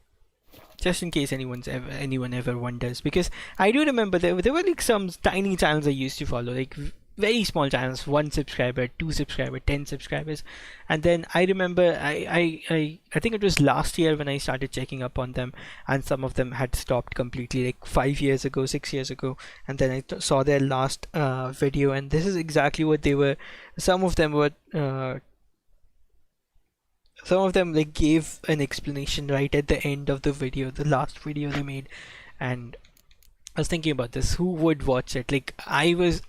Just in case anyone ever wonders, because I do remember there were like some tiny channels I used to follow. Like very small channels, 1 subscriber, 2 subscriber, 10 subscribers. And then I remember I think it was last year when I started checking up on them, and some of them had stopped completely, like 5 years ago, 6 years ago. And then I saw their last video, and this is exactly what they were. Some of them like gave an explanation right at the end of the video, the last video they made. And I was thinking about this, who would watch it? Like I don't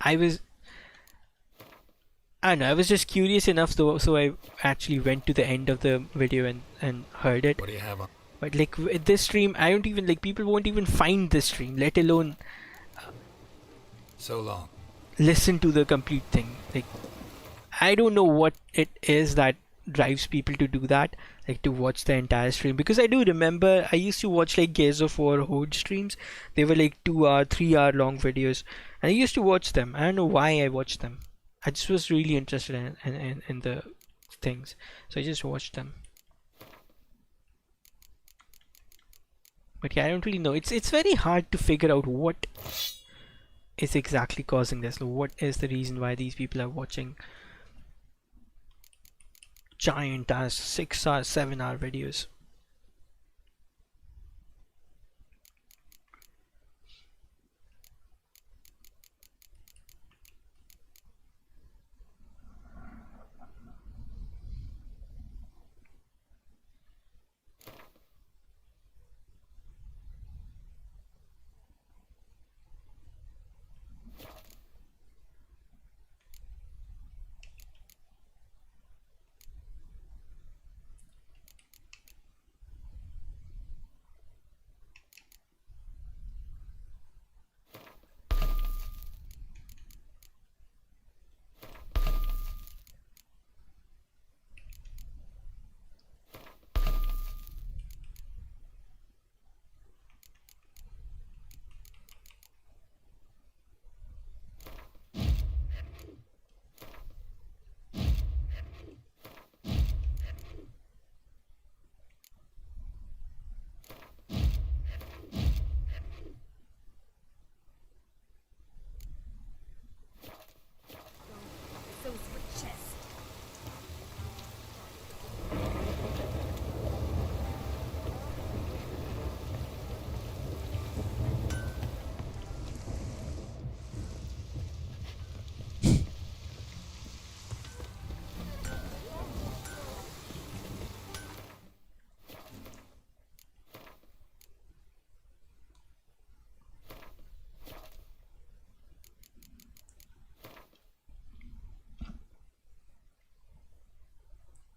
know, I was just curious enough though, so I actually went to the end of the video and heard it. What do you have on? But like with this stream, I don't even, like, people won't even find this stream, let alone So long. listen to the complete thing. Like, I don't know what it is that drives people to do that, like to watch the entire stream. Because I do remember I used to watch like Gears of War Horde streams. They were like 2 hour, 3 hour long videos, and I used to watch them. I don't know why I watched them. I just was really interested in the things, so I just watched them. But yeah, I don't really know. It's very hard to figure out what is exactly causing this. What is the reason why these people are watching giant ass 6 hour, 7 hour videos?